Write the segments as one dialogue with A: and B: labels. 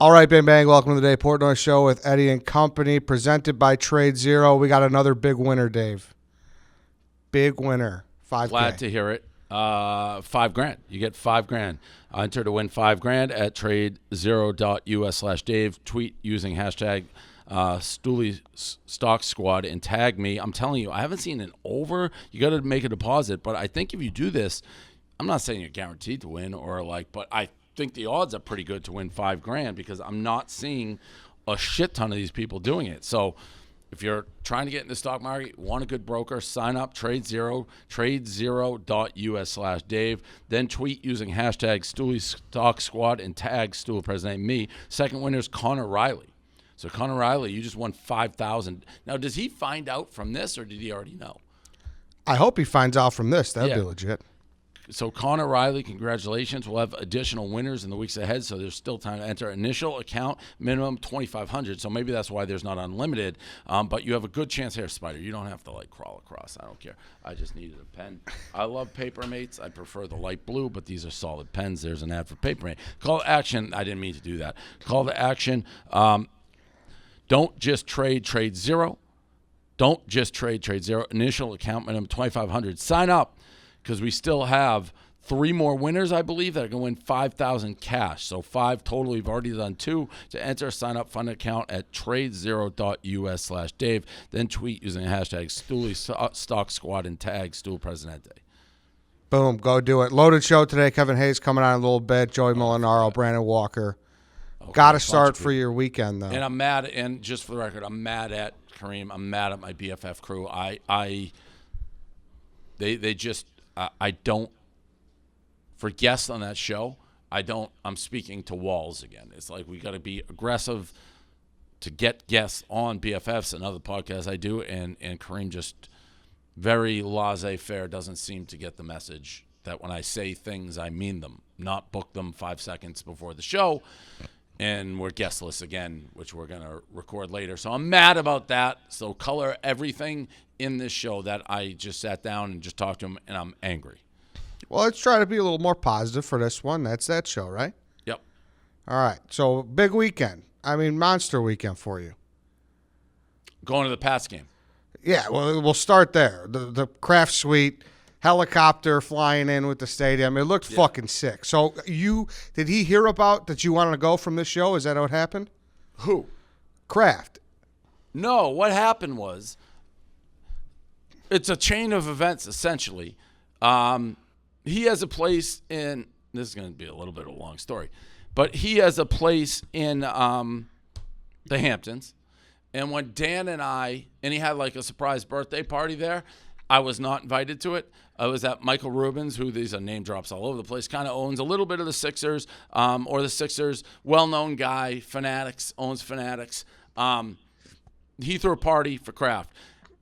A: All right, Bang Bang, welcome to the day Portnoy Show with Eddie and Company, presented by Tradezero. We got another big winner, Dave. Big winner, 5K.
B: Glad to hear it. $5,000. You get $5,000. Enter to win $5,000 at tradezero.us/Dave. Tweet using hashtag Stooley Stock Squad and tag me. I'm telling you, I haven't seen an over. You got to make a deposit, but I think if you do this, I'm not saying you're guaranteed to win but I think the odds are pretty good to win $5,000 because I'm not seeing a shit ton of these people doing it. So if you're trying to get in the stock market, want a good broker, sign up, tradezero.us/Dave. Then tweet using hashtag Stooley Stock Squad and tag Stool President me. Second winner is Connor Riley. So Connor Riley, you just won $5,000. Now, does he find out from this or did he already know?
A: I hope he finds out from this. That'd be legit.
B: So Connor Riley, congratulations. We'll have additional winners in the weeks ahead, so there's still time to enter. Initial account, minimum $2,500, so maybe that's why there's not unlimited. But you have a good chance here, Spider. You don't have to, crawl across. I don't care. I just needed a pen. I love Papermates. I prefer the light blue, but these are solid pens. There's an ad for Papermate. Call to action. I didn't mean to do that. Call to action. Don't just trade zero. Don't just trade zero. Initial account, minimum $2,500. Sign up. Because we still have 3 more winners, I believe, that are going to win $5,000 cash. So 5 total. We've already done 2. To enter, sign up, fund account at tradezero.us/Dave. Then tweet using hashtag Stooley Stock Squad and tag Stool Presidente.
A: Boom, go do it. Loaded show today. Kevin Hayes coming on in a little bit. Joey Mulinaro, Brandon Walker. Okay, got to start for your weekend, though.
B: And I'm mad, and just for the record, I'm mad at Kareem. I'm mad at my BFF crew. They just... I don't, for guests on that show, I'm speaking to walls again. It's like we got to be aggressive to get guests on BFFs and other podcasts I do, and Kareem just very laissez-faire, doesn't seem to get the message that when I say things, I mean them, not book them 5 seconds before the show, and we're guestless again, which we're going to record later. So I'm mad about that. So color everything in this show that I just sat down and just talked to him, and I'm angry.
A: Well, let's try to be a little more positive for this one. That's that show, right?
B: Yep.
A: All right. So big weekend. I mean, monster weekend for you.
B: Going to the Pats game.
A: Yeah, well, we'll start there. The Kraft suite, helicopter flying in with the stadium. It looked fucking sick. So did he hear about that you wanted to go from this show? Is that what happened?
B: Who?
A: Kraft.
B: No, what happened was it's a chain of events, essentially. He has a place in – this is going to be a little bit of a long story. But he has a place in the Hamptons. And when Dan and he had a surprise birthday party there, I was not invited to it. I was at Michael Rubin's, who these are name drops all over the place, kind of owns a little bit of the Sixers, or the Sixers, well-known guy, Fanatics, owns Fanatics. He threw a party for Kraft.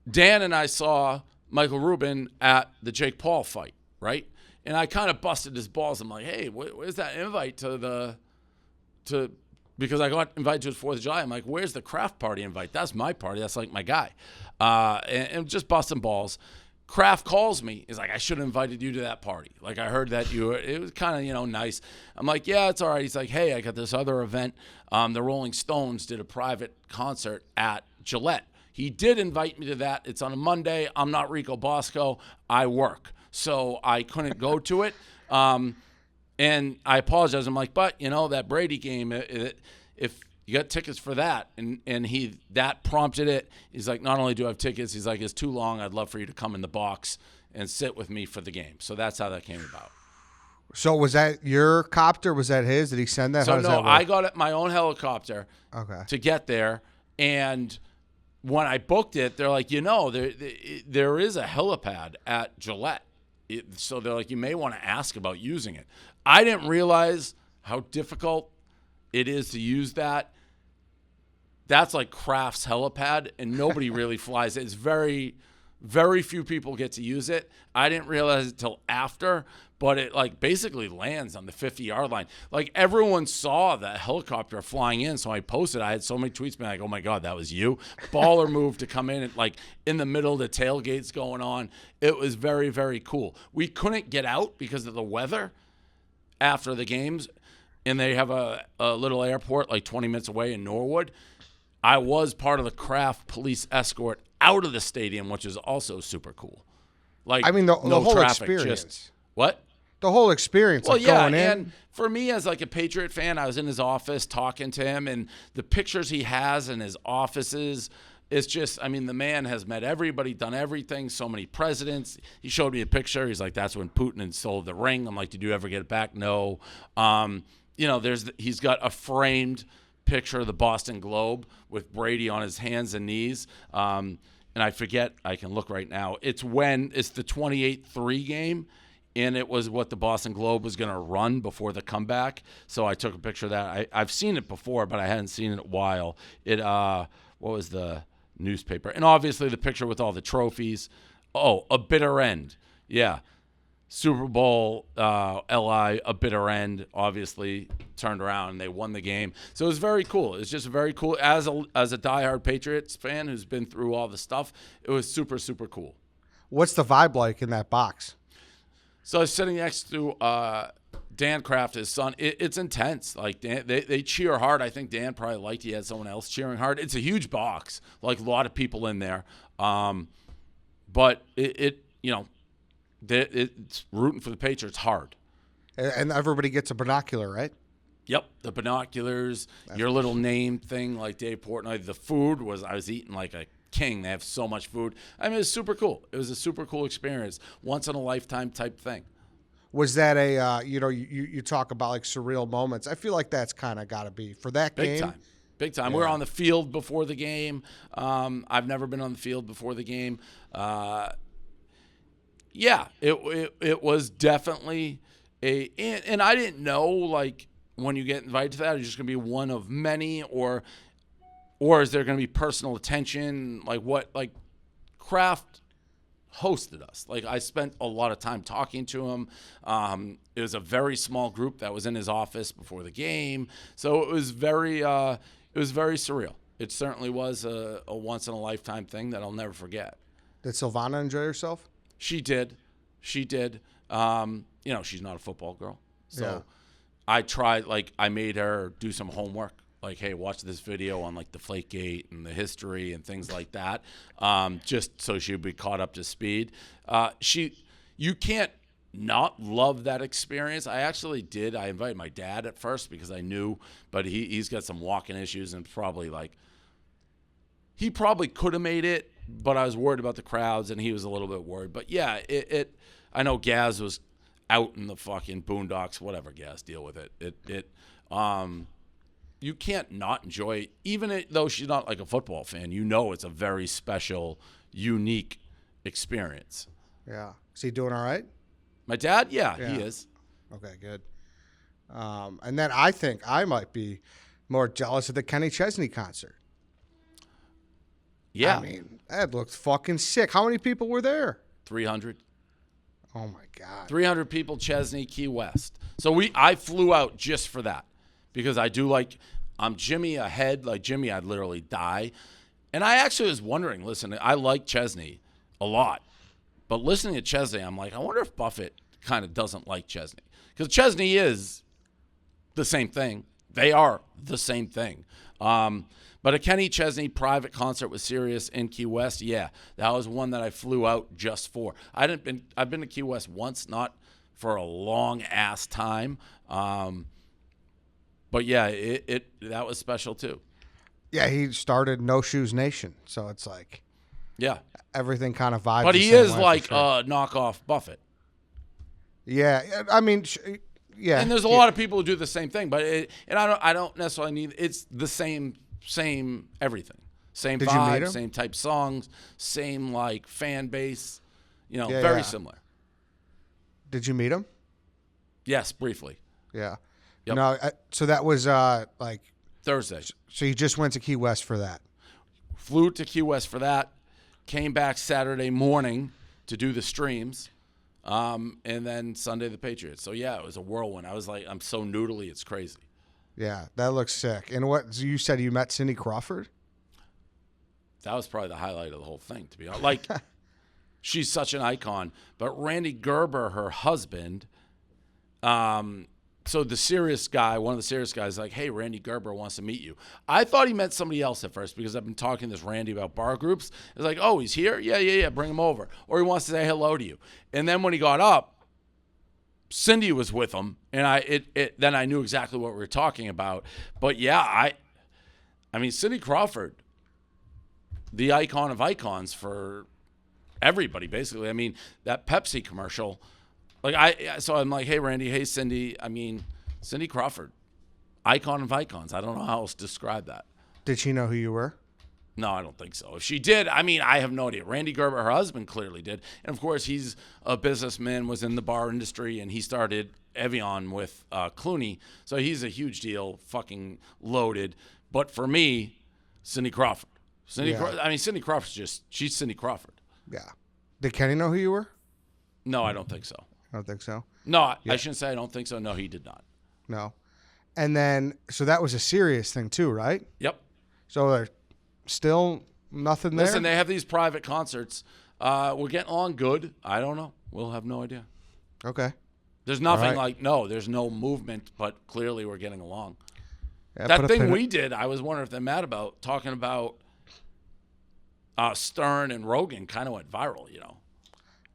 B: Dan and I saw Michael Rubin at the Jake Paul fight, right? And I kind of busted his balls. I'm like, hey, where's that invite because I got invited to his 4th of July. I'm like, where's the Kraft party invite? That's my party. That's my guy. And just busting balls. Kraft calls me. He's like, I should have invited you to that party. I heard that it was kind of, nice. I'm like, yeah, it's all right. He's like, hey, I got this other event. The Rolling Stones did a private concert at Gillette. He did invite me to that. It's on a Monday. I'm not Rico Bosco. I work. So I couldn't go to it. And I apologize. I'm like, but, that Brady game, if you got tickets for that, and that prompted it. He's like, not only do I have tickets, he's like, it's too long. I'd love for you to come in the box and sit with me for the game. So that's how that came about.
A: So was that your copter? Was that his? Did he send that?
B: So no, I got my own helicopter
A: to
B: get there. And when I booked it, they're like, there is a helipad at Gillette. So they're like, you may want to ask about using it. I didn't realize how difficult it is to use that. That's like Kraft's helipad, and nobody really flies it. It's very, very few people get to use it. I didn't realize it till after, but it basically lands on the 50-yard line. Everyone saw the helicopter flying in, so I posted. I had so many tweets being like, oh my God, that was you. Baller move to come in and in the middle of the tailgates going on. It was very, very cool. We couldn't get out because of the weather after the games. and they have a little airport like 20 minutes away in Norwood. I was part of the Kraft police escort out of the stadium, which is also super cool. Like,
A: I mean, the
B: no
A: whole
B: traffic,
A: experience.
B: Just, what?
A: The whole experience.
B: Well,
A: like
B: yeah,
A: going in.
B: and for me as like a Patriot fan, I was in his office talking to him, and the pictures he has in his offices, it's just, I mean, the man has met everybody, done everything, so many presidents. He showed me a picture. He's like, that's when Putin installed the ring. I'm like, did you ever get it back? No. He's got a framed picture of the Boston Globe with Brady on his hands and knees. And I forget, I can look right now. It's the 28-3 game. And it was what the Boston Globe was going to run before the comeback. So I took a picture of that. I've seen it before, but I hadn't seen it in a while. What was the newspaper? And obviously the picture with all the trophies. Oh, a bitter end. Yeah. Super Bowl, LI, a bitter end, obviously turned around and they won the game. So it was very cool. It's just very cool. As a diehard Patriots fan who's been through all the stuff, it was super, super cool.
A: What's the vibe like in that box?
B: So I was sitting next to Dan Kraft, his son. It's intense. Like Dan, they cheer hard. I think Dan probably liked he had someone else cheering hard. It's a huge box, like a lot of people in there. But it's rooting for the Patriots hard.
A: And everybody gets a binocular, right?
B: Yep, the binoculars, your little name thing, like Dave Portnoy. The food I was eating like a king. They have so much food. I mean, it was super cool. It was a super cool experience, once in a lifetime type thing.
A: Was that you talk about like surreal moments? I feel like that's kind of got to be for that game.
B: Big time.
A: Yeah.
B: We were on the field before the game. I've never been on the field before the game. It was definitely and I didn't know, like, when you get invited to that, it's just going to be one of many, or is there going to be personal attention? Like Kraft hosted us. Like, I spent a lot of time talking to him. It was a very small group that was in his office before the game. So it was very surreal. It certainly was a once in a lifetime thing that I'll never forget.
A: Did Silvana enjoy herself?
B: She did. She's not a football girl. So
A: Yeah.
B: I made her do some homework. Like, hey, watch this video on like Deflategate and the history and things like that, just so she'd be caught up to speed. You can't not love that experience. I actually did. I invited my dad at first because I knew, but he's got some walking issues and he probably could have made it, but I was worried about the crowds and he was a little bit worried. But yeah, I know Gaz was out in the fucking boondocks, whatever, Gaz, deal with it. You can't not enjoy it, even though she's not like a football fan. It's a very special, unique experience.
A: Yeah. Is he doing all right?
B: My dad, yeah. He is.
A: Okay, good. And then I think I might be more jealous of the Kenny Chesney concert.
B: Yeah.
A: I mean, that looked fucking sick. How many people were there?
B: 300.
A: Oh, my God.
B: 300 people, Chesney, Key West. So I flew out just for that. Because I'm Jimmy ahead. Like Jimmy, I'd literally die. And I actually was wondering, listen, I like Chesney a lot. But listening to Chesney, I'm like, I wonder if Buffett kind of doesn't like Chesney. Because Chesney is the same thing. They are the same thing. But a Kenny Chesney private concert with Sirius in Key West, yeah, that was one that I flew out just for. I've been to Key West once, not for a long ass time. But yeah, that was special too.
A: Yeah, he started No Shoes Nation, so it's like,
B: yeah,
A: everything kind of vibes.
B: But
A: the
B: he
A: same
B: is
A: way,
B: like
A: for sure.
B: knockoff Buffett.
A: Yeah, I mean, yeah.
B: And there's a lot of people who do the same thing, but I don't necessarily need. It's the same everything, same
A: Did you meet
B: vibe,
A: him?
B: same type songs, same like fan base. Very
A: yeah.
B: similar.
A: Did you meet him?
B: Yes, briefly.
A: Yeah.
B: Yep.
A: No, so that was like
B: Thursday.
A: So you just went to Key West for that?
B: Flew to Key West for that. Came back Saturday morning to do the streams. And then Sunday the Patriots. So yeah, it was a whirlwind. I was like, I'm so noodly, it's crazy.
A: Yeah, that looks sick. And what so you said you met Cindy Crawford?
B: That was probably the highlight of the whole thing, to be honest. Like, she's such an icon. But Randy Gerber, her husband, so the serious guy, one of the serious guys, like, hey, Randy Gerber wants to meet you. I thought he meant somebody else at first because I've been talking to this Randy about bar groups. It's like, oh, he's here? Yeah, bring him over. Or he wants to say hello to you. And then when he got up, Cindy was with him, and then I knew exactly what we were talking about. But yeah, I mean, Cindy Crawford, the icon of icons for everybody, basically. I mean, that Pepsi commercial, so I'm like, hey, Randy, hey, Cindy. I mean, Cindy Crawford, icon of icons. I don't know how else to describe that.
A: Did she know who you were?
B: No, I don't think so. If she did, I mean, I have no idea. Randy Gerber, her husband, clearly did. And, of course, he's a businessman, was in the bar industry, and he started Evian with Clooney. So he's a huge deal, fucking loaded. But for me, Cindy Crawford. Cindy Crawford's she's Cindy Crawford.
A: Yeah. Did Kenny know who you were?
B: No, I don't think so.
A: I don't think so.
B: No, I shouldn't say I don't think so. No, he did not.
A: No. And then, so that was a serious thing too, right?
B: Yep.
A: So there's still nothing there?
B: Listen, they have these private concerts. We're getting along good. I don't know. We'll have no idea.
A: Okay.
B: There's nothing there's no movement, but clearly we're getting along.
A: Yeah,
B: that thing we did, I was wondering if they're mad about, talking about Stern and Rogan kind of went viral, you know.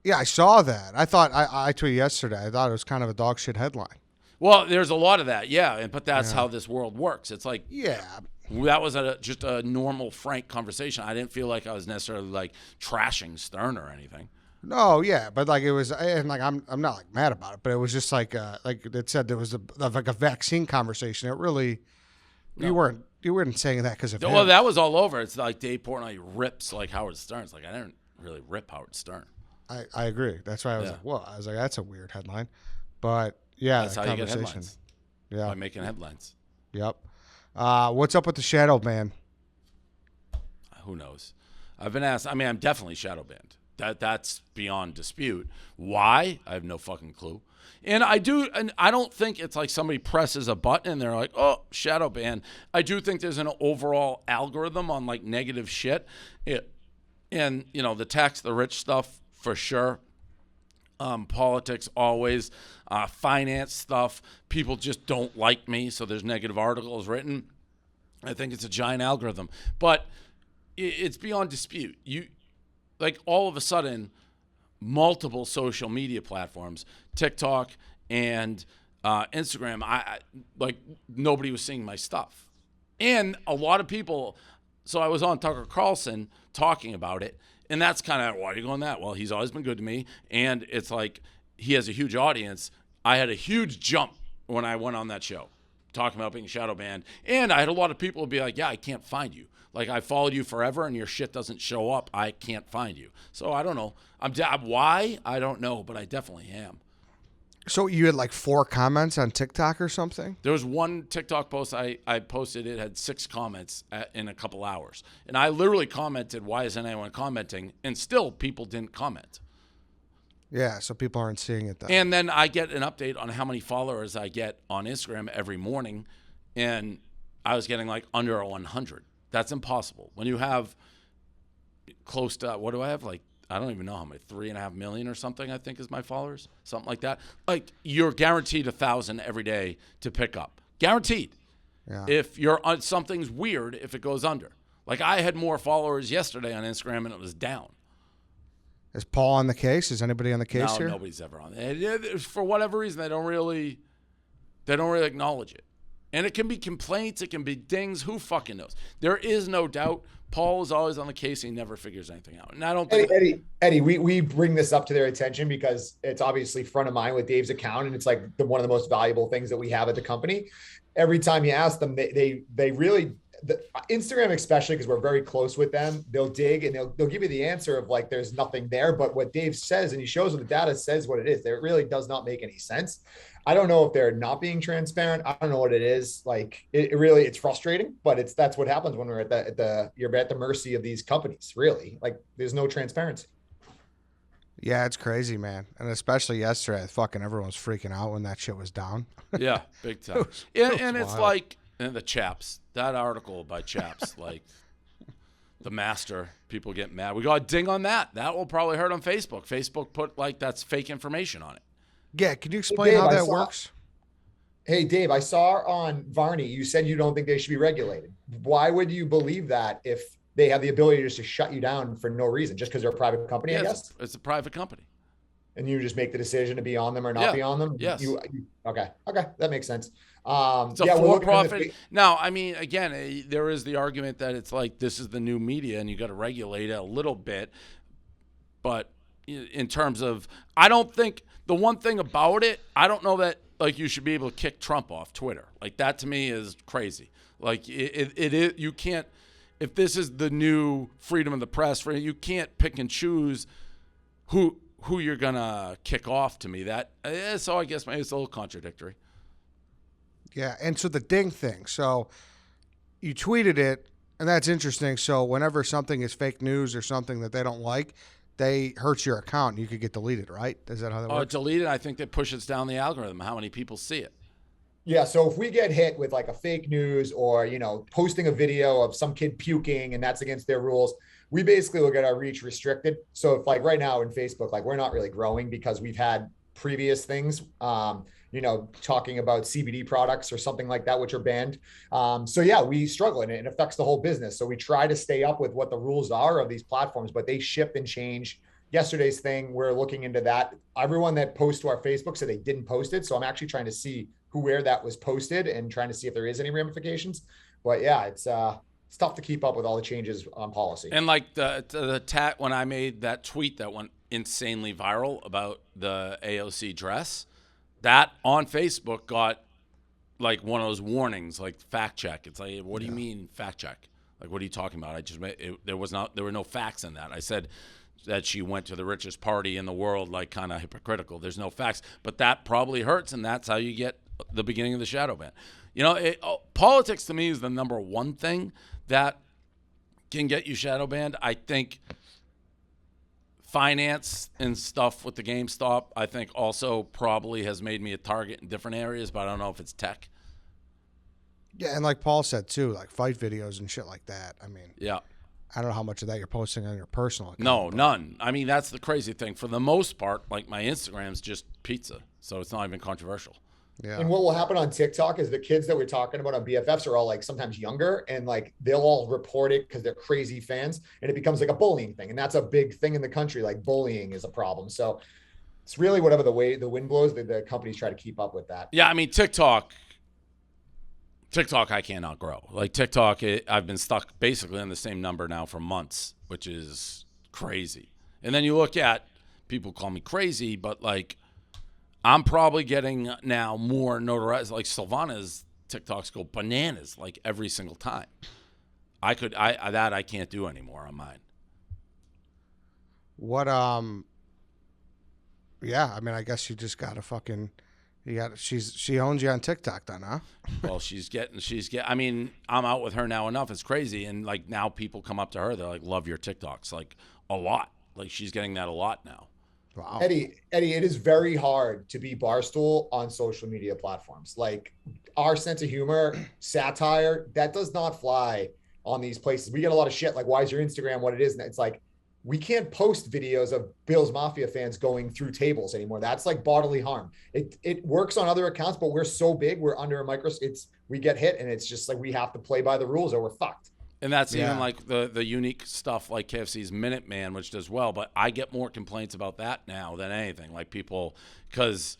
A: Yeah, I saw that. I thought, I tweeted yesterday, I thought it was kind of a dog shit headline.
B: Well, there's a lot of that, yeah, but that's how this world works. It's like, that was just a normal, frank conversation. I didn't feel like I was necessarily like trashing Stern or anything.
A: No, yeah, but like it was, and like I'm not like mad about it, but it was just like it said there was like a vaccine conversation. It really, you weren't saying that because of him.
B: Well, that was all over. It's like Dave Portnoy rips like Howard Stern. It's like I didn't really rip Howard Stern.
A: I agree. That's why I was like, well, I was like, that's a weird headline, but yeah,
B: that's how you get headlines.
A: Yeah,
B: by making headlines.
A: Yep. What's up with the shadow ban?
B: Who knows? I've been asked. I mean, I'm definitely shadow banned. That's beyond dispute. Why? I have no fucking clue. And I don't think it's like somebody presses a button and they're like, oh, shadow ban. I do think there's an overall algorithm on like negative shit. And, you know, the tax the rich stuff for sure. Politics always. Finance stuff. People just don't like me, so there's negative articles written. I think it's a giant algorithm. But it's beyond dispute. Like all of a sudden, multiple social media platforms, TikTok and Instagram, I like nobody was seeing my stuff. And a lot of people, so I was on Tucker Carlson talking about it, and that's kind of, why are you going that? Well, he's always been good to me, and it's like he has a huge audience. I had a huge jump when I went on that show, talking about being shadow banned, and I had a lot of people be like, yeah, I can't find you. Like, I followed you forever, and your shit doesn't show up. I can't find you. So, I don't know. Why? I don't know, but I definitely am.
A: So, you had like 4 comments on TikTok or something?
B: There was one TikTok post I posted. It had 6 comments in a couple hours. And I literally commented, why isn't anyone commenting? And still, people didn't comment.
A: Yeah, so people aren't seeing it then.
B: And then I get an update on how many followers I get on Instagram every morning. And I was getting like under 100. That's impossible. When you have close to, what do I have? Like, I don't even know how many, 3.5 million or something, I think is my followers, something like that. Like, you're guaranteed 1,000 every day to pick up. Guaranteed.
A: Yeah.
B: If you're on, something's weird if it goes under. Like, I had more followers yesterday on Instagram and it was down.
A: Is Paul on the case? Is anybody on the case here?
B: No, nobody's ever on it. For whatever reason, they don't really acknowledge it. And it can be complaints, it can be dings, who fucking knows? There is no doubt Paul is always on the case and he never figures anything out. And I don't think
C: Eddie, we bring this up to their attention because it's obviously front of mind with Dave's account, and it's like one of the most valuable things that we have at the company. Every time you ask them, they really, Instagram especially, because we're very close with them, they'll dig and they'll give you the answer of like there's nothing there. But what Dave says, and he shows what the data says what it is, it really does not make any sense. I don't know if they're not being transparent. I don't know what it is. Like it really, it's frustrating, but that's what happens when we're you're at the mercy of these companies. Really, like there's no transparency.
A: Yeah, it's crazy, man. And especially yesterday, fucking everyone was freaking out when that shit was down.
B: Yeah, big time. And it's like, and the Chaps, that article by Chaps, like the master, people get mad. We got a ding on that. That will probably hurt on Facebook. Facebook put like that's fake information on it.
A: Yeah, can you explain how that works?
C: Hey, Dave, I saw on Varney, you said you don't think they should be regulated. Why would you believe that if they have the ability just to shut you down for no reason, just because they're a private company, I
B: Yeah,
C: guess?
B: it's a private company.
C: And you just make the decision to be on them or not
B: Yeah.
C: be on them?
B: Yes.
C: Okay. Okay. That makes sense.
B: It's a
C: Yeah, we're looking at
B: for-profit. Now, I mean, again, there is the argument that it's like this is the new media and you got to regulate it a little bit. But in terms of, I don't think the one thing about it, I don't know that like you should be able to kick Trump off Twitter. Like that to me is crazy. Like it is, you can't, if this is the new freedom of the press, you can't pick and choose who you're gonna kick off. To me, that so I guess maybe it's a little contradictory.
A: Yeah, and so the ding thing. So you tweeted it, and that's interesting. So whenever something is fake news or something that they don't like, they hurt your account. You could get deleted, right? Is that how that works?
B: Deleted. I think that pushes down the algorithm. How many people see it?
C: Yeah. So if we get hit with like a fake news or, posting a video of some kid puking and that's against their rules, we basically will get our reach restricted. So if like right now in Facebook, like we're not really growing because we've had previous things, talking about CBD products or something like that, which are banned. So yeah, we struggle and it affects the whole business. So we try to stay up with what the rules are of these platforms, but they shift and change. Yesterday's thing, we're looking into that. Everyone that posts to our Facebook said they didn't post it. So I'm actually trying to see where that was posted and trying to see if there is any ramifications. But yeah, it's tough to keep up with all the changes on policy.
B: And like the when I made that tweet that went insanely viral about the AOC dress, that on Facebook got like one of those warnings, like fact check. It's like, what do you mean fact check? Like, what are you talking about? I just there were no facts in that. I said that she went to the richest party in the world, like kind of hypocritical. There's no facts, but that probably hurts, and that's how you get the beginning of the shadow ban. Politics to me is the number one thing that can get you shadow banned. I think finance and stuff with the GameStop, I think also probably has made me a target in different areas, but I don't know if it's tech.
A: Yeah, and like Paul said too, like fight videos and shit like that. I mean,
B: yeah.
A: I don't know how much of that you're posting on your personal account.
B: No, none. I mean, that's the crazy thing. For the most part, like my Instagram's just pizza, so it's not even controversial.
A: Yeah.
C: And what will happen on TikTok is the kids that we're talking about on BFFs are all like sometimes younger and like they'll all report it because they're crazy fans and it becomes like a bullying thing. And that's a big thing in the country. Like bullying is a problem. So it's really whatever the way the wind blows, the companies try to keep up with that.
B: Yeah, I mean, TikTok, I cannot grow. Like TikTok, I've been stuck basically on the same number now for months, which is crazy. And then you look at, people call me crazy, but like I'm probably getting now more notoriety. Like Silvana's TikToks go bananas like every single time. I can't do anymore on mine.
A: What yeah, I mean, I guess you just gotta fucking. She owns you on TikTok then, huh?
B: Well, I mean, I'm out with her now enough. It's crazy. And like now people come up to her. They're like, love your TikToks. Like a lot. Like she's getting that a lot now.
A: Wow.
C: Eddie, it is very hard to be Barstool on social media platforms. Like our sense of humor, satire, that does not fly on these places. We get a lot of shit like, why is your Instagram what it is? And it's like, we can't post videos of Bills Mafia fans going through tables anymore. That's like bodily harm. It works on other accounts, but we're so big, we're under a microscope. We get hit, and it's just like we have to play by the rules or we're fucked.
B: And that's even like the unique stuff like KFC's Minute Man, which does well. But I get more complaints about that now than anything. Like because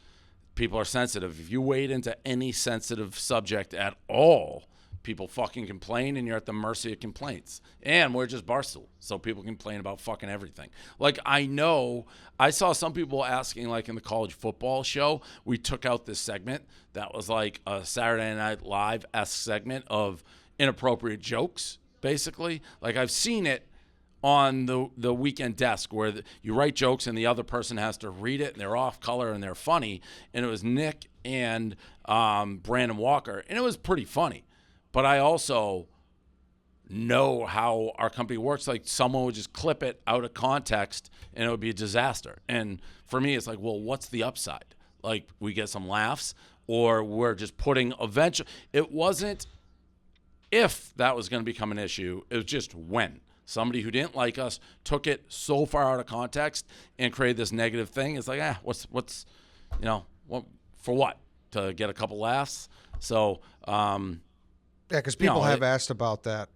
B: people are sensitive. If you wade into any sensitive subject at all, people fucking complain, and you're at the mercy of complaints. And we're just Barstool, so people complain about fucking everything. Like, I saw some people asking, like, in the college football show, we took out this segment that was like a Saturday Night Live-esque segment of inappropriate jokes, basically. Like, I've seen it on the weekend desk where you write jokes and the other person has to read it, and they're off color and they're funny. And it was Nick and Brandon Walker, and it was pretty funny. But I also know how our company works. Like someone would just clip it out of context and it would be a disaster. And for me, it's like, well, what's the upside? Like we get some laughs, or we're just putting eventually. It wasn't if that was going to become an issue. It was just when somebody who didn't like us took it so far out of context and created this negative thing. It's like, what's what for what? to get a couple laughs. So,
A: because people have asked about that.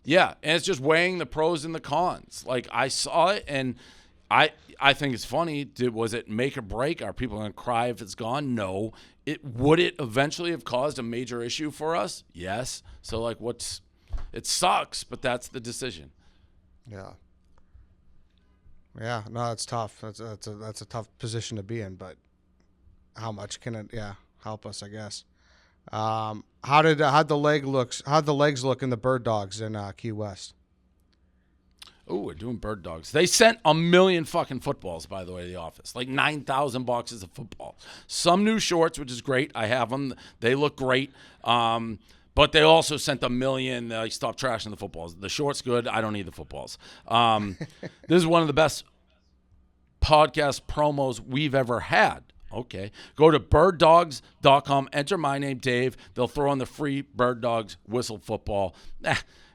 B: Yeah, and it's just weighing the pros and the cons. Like, I saw it, and I think it's funny. Was it make or break? Are people going to cry if it's gone? No. Would it eventually have caused a major issue for us? Yes. So, like, it sucks, but that's the decision.
A: Yeah. Yeah, no, it's tough. That's a tough position to be in, but how much can it help us, I guess. How'd the legs look in the Birddogs in Key West?
B: Oh, we're doing Birddogs. They sent 1 million fucking footballs, by the way, to the office. Like 9,000 boxes of football. Some new shorts, which is great. I have them. They look great. But they also sent 1 million. Stop trashing the footballs. The shorts good. I don't need the footballs. This is one of the best podcast promos we've ever had. Okay. Go to birddogs.com. Enter my name, Dave. They'll throw in the free Birddogs whistle football.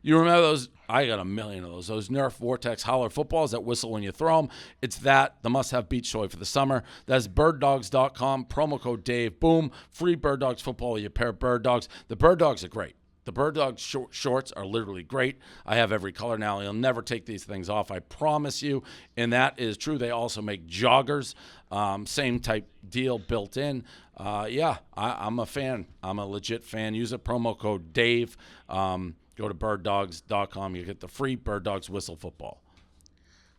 B: You remember those? I got 1 million of those. Those Nerf Vortex Howler footballs that whistle when you throw them. It's the must-have beach toy for the summer. That's birddogs.com. Promo code Dave. Boom. Free Birddogs football with your pair of Birddogs. The Birddogs are great. The Birddogs shorts are literally great. I have every color now. You'll never take these things off, I promise you. And that is true. They also make joggers. Same type deal built in. I'm a fan. I'm a legit fan. Use a promo code Dave. Go to birddogs.com. You get the free Birddogs whistle football.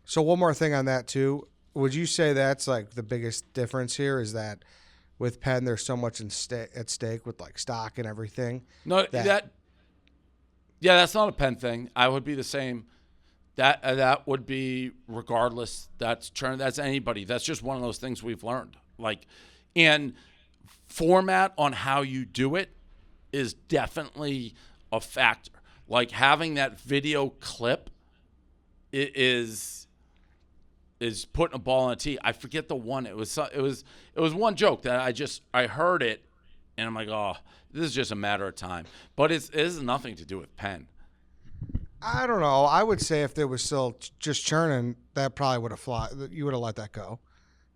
A: So one more thing on that, too. Would you say that's like the biggest difference here is that with Penn, there's so much at stake with like stock and everything?
B: No, that's not a Penn thing. I would be the same. That would be regardless. That's anybody. That's just one of those things we've learned. Like, and format on how you do it is definitely a factor. Like having that video clip is putting a ball on a tee. I forget the one. It was one joke that I heard it, and I'm like, oh, this is just a matter of time. But it has nothing to do with Penn.
A: I don't know. I would say if there was still just churning, that probably would have you would have let that go,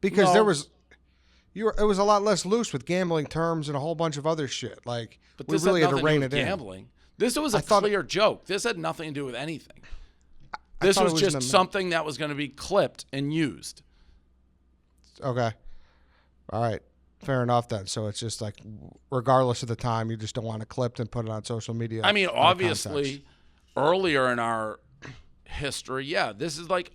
A: because it was a lot less loose with gambling terms and a whole bunch of other shit. Like,
B: but
A: we really had to rein it in.
B: Gambling. This was a clear joke. This had nothing to do with anything. This was just something that was going to be clipped and used.
A: Okay. All right. Fair enough then. So it's just like, regardless of the time, you just don't want it clipped and put it on social media.
B: I mean, obviously, earlier in our history, this is like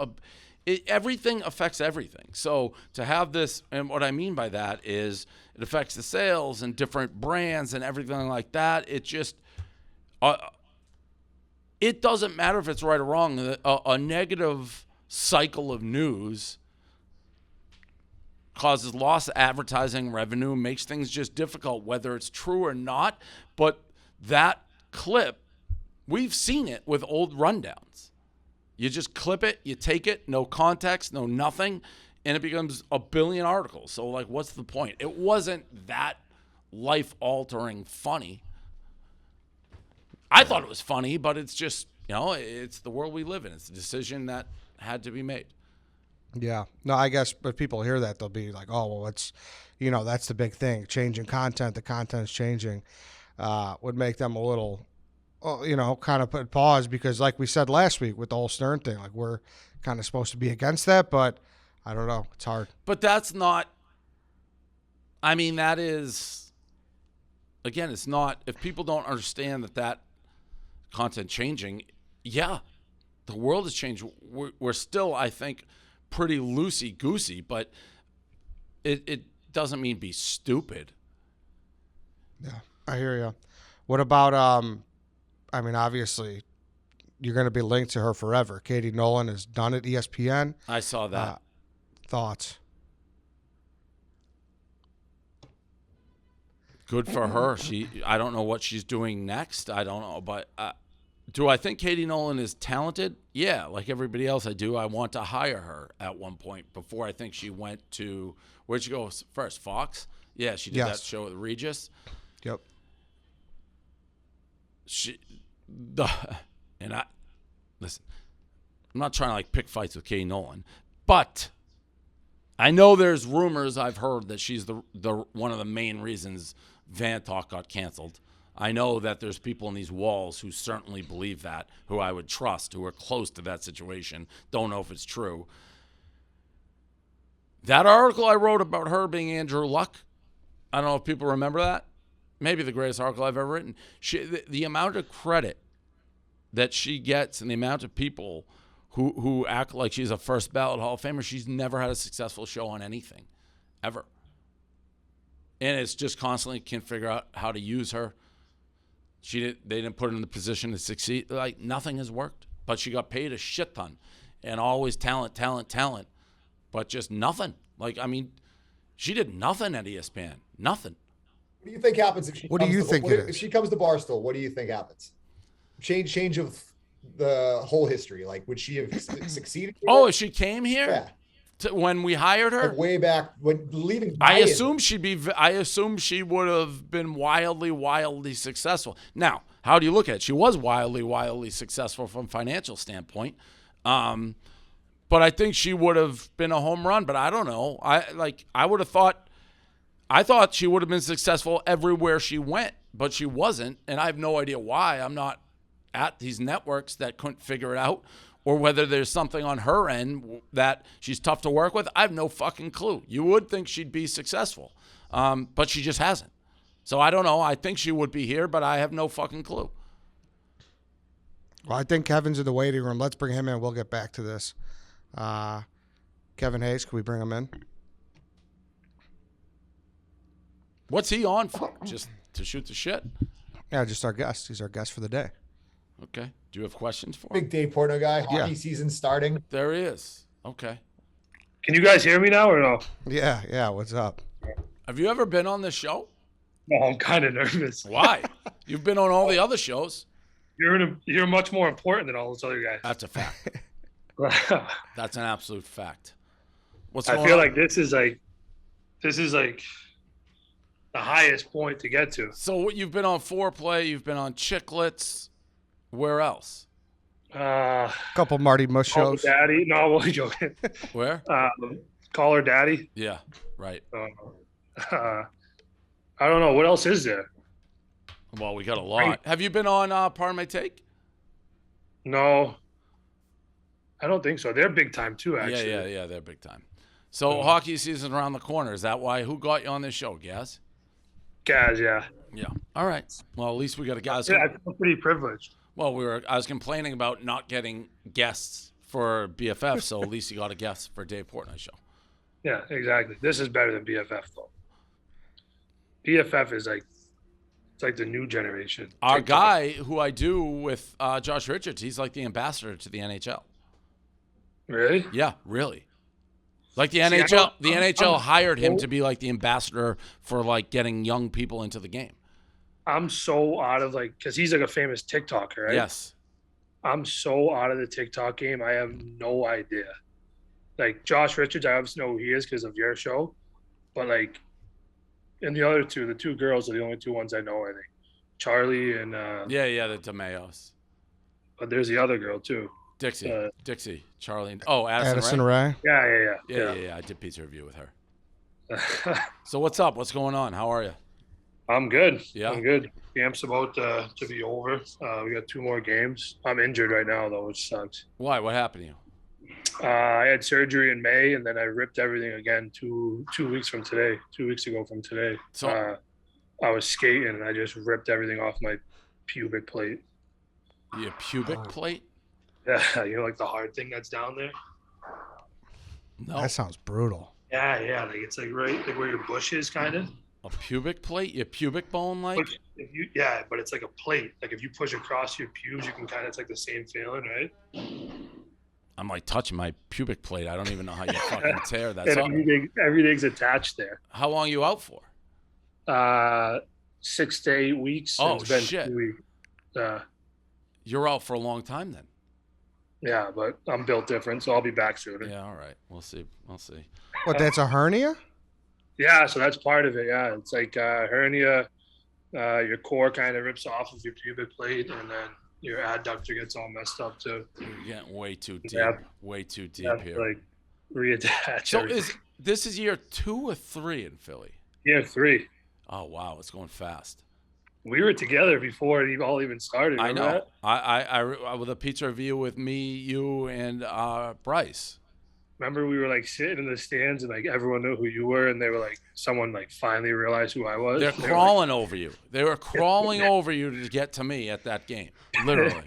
B: everything affects everything. So to have this, and what I mean by that is it affects the sales and different brands and everything like that. It just, it doesn't matter if it's right or wrong. A negative cycle of news causes loss of advertising revenue, makes things just difficult, whether it's true or not. But that clip, we've seen it with old rundowns. You just clip it, you take it, no context, no nothing, and it becomes a billion articles. So, like, what's the point? It wasn't that life-altering funny. I thought it was funny, but it's just, it's the world we live in. It's a decision that had to be made.
A: Yeah. No, I guess if people hear that, they'll be like, oh, well, it's, that's the big thing. Changing content, the content's changing, would make them a little, kind of put pause, because like we said last week with the whole Stern thing, like we're kind of supposed to be against that, but I don't know. It's hard.
B: But that's not, that is, again, it's not, if people don't understand that content changing, the world has changed. We're still, I think, pretty loosey-goosey, but it doesn't mean be stupid.
A: Yeah, I hear you. What about, obviously, you're going to be linked to her forever. Katie Nolan is done at ESPN.
B: I saw that.
A: Thoughts?
B: Good for her. I don't know what she's doing next. I don't know, but do I think Katie Nolan is talented? Yeah, like everybody else, I do. I want to hire her at one point before I think she went to, where'd she go first? Fox? Yeah, she did that show with Regis.
A: Yep.
B: Listen, I'm not trying to like pick fights with Katie Nolan, but I know there's rumors I've heard that she's the one of the main reasons Van Talk got canceled. I know that there's people in these walls who certainly believe that, who I would trust, who are close to that situation. Don't know if it's true. That article I wrote about her being Andrew Luck, I don't know if people remember that. Maybe the greatest article I've ever written. The amount of credit that she gets and the amount of people who act like she's a first ballot Hall of Famer, she's never had a successful show on anything, ever. And it's just constantly can't figure out how to use her. They didn't put her in the position to succeed. Like, nothing has worked. But she got paid a shit ton. And always talent. But just nothing. Like, I mean, she did nothing at ESPN. Nothing.
C: What do you think happens if she
A: What do you think it is?
C: If she comes to Barstool, what do you think happens? Change of the whole history. Like, would she have succeeded?
B: Oh, if she came here?
C: Yeah.
B: When we hired her,
C: like way back when leaving.
B: I assume she would have been wildly successful. Now, how do you look at it? She was wildly successful from a financial standpoint, but I think she would have been a home run. But I don't know. I would have thought. I thought she would have been successful everywhere she went, but she wasn't, and I have no idea why. I'm not at these networks that couldn't figure it out. Or whether there's something on her end that she's tough to work with, I have no fucking clue. You would think she'd be successful, but she just hasn't. So I don't know. I think she would be here, but I have no fucking clue.
A: Well, I think Kevin's in the waiting room. Let's bring him in. We'll get back to this. Kevin Hayes, can we bring him in?
B: What's he on for? Just to shoot the shit?
A: Yeah, just our guest. He's our guest for the day.
B: Okay. Do you have questions for him?
C: Big Dave Portnoy guy. Hockey season starting.
B: There he is. Okay.
D: Can you guys hear me now or no?
A: Yeah. What's up?
B: Have you ever been on this show?
D: No, I'm kind of nervous.
B: Why? You've been on all the other shows.
D: You're much more important than all those other guys.
B: That's a fact. That's an absolute fact.
D: I feel like this is like the highest point to get to.
B: So you've been on Foreplay, you've been on Chicklets. Where else?
A: A couple Marty Mush shows.
D: Daddy. No, I'm only joking.
B: Where?
D: Call Her Daddy.
B: Yeah, right.
D: I don't know. What else is there?
B: Well, we got a lot. Have you been on Pardon My Take?
D: No. I don't think so. They're big time too, actually.
B: Yeah, they're big time. So hockey season around the corner. Is that why? Who got you on this show, Gaz?
D: Gaz, yeah.
B: Yeah. All right. Well, at least we got a Gaz.
D: Yeah, I feel pretty privileged.
B: Well, I was complaining about not getting guests for BFF, so at least you got a guest for Dave Portnoy show.
D: Yeah, exactly. This is better than BFF though. BFF is it's like the new generation.
B: Our
D: TikTok.
B: guy who I do with Josh Richards, he's like the ambassador to the NHL.
D: Really?
B: Yeah, really. Like the NHL, the NHL hired him to be like the ambassador for like getting young people into the game.
D: I'm so out of because he's like a famous TikToker, right?
B: Yes.
D: I'm so out of the TikTok game. I have no idea. Like Josh Richards, I obviously know who he is because of your show, but and the other two, the two girls are the only two ones I know. I think Charlie and
B: yeah, the DeMeos.
D: But there's the other girl too.
B: Dixie, Charlie. Addison
A: Ray.
B: Yeah. I did pizza review with her. So what's up? What's going on? How are you?
D: I'm good.
B: Yeah,
D: I'm good. Camp's about to be over. We got 2 more games. I'm injured right now though, which sucks.
B: Why? What happened to you?
D: I had surgery in May, and then I ripped everything again 2 weeks from today. 2 weeks ago from today.
B: So
D: I was skating, and I just ripped everything off my pubic plate.
B: Your pubic plate?
D: Yeah, like the hard thing that's down there.
B: No,
A: that sounds brutal.
D: Yeah, it's right where your bush is, kind of.
B: A pubic plate? Your pubic bone, like?
D: But it's like a plate. Like if you push across your pubes, you can it's like the same feeling, right?
B: I'm like touching my pubic plate. I don't even know how you fucking tear that.
D: And everything's attached there.
B: How long are you out for?
D: 6 to 8 weeks.
B: Oh,
D: it's been
B: shit.
D: 2 weeks.
B: You're out for a long time then.
D: Yeah, but I'm built different, so I'll be back sooner.
B: Yeah, all right. We'll see.
A: What, that's a hernia?
D: Yeah, so that's part of it. Yeah, it's like hernia. Your core kind of rips off of your pubic plate, and then your adductor gets all messed up too.
B: You're getting way too deep.
D: Yeah.
B: Way too deep
D: Yeah,
B: here.
D: like reattach.
B: So
D: everything.
B: this is year 2 or 3 in Philly.
D: Year 3.
B: Oh wow, it's going fast.
D: We were together before it all even started.
B: I know.
D: That?
B: I with a pizza review with me, you, and Bryce.
D: Remember, we were like sitting in the stands and like everyone knew who you were, and they were like, someone like finally realized who I was.
B: They're crawling over you. They were crawling over you to get to me at that game, literally.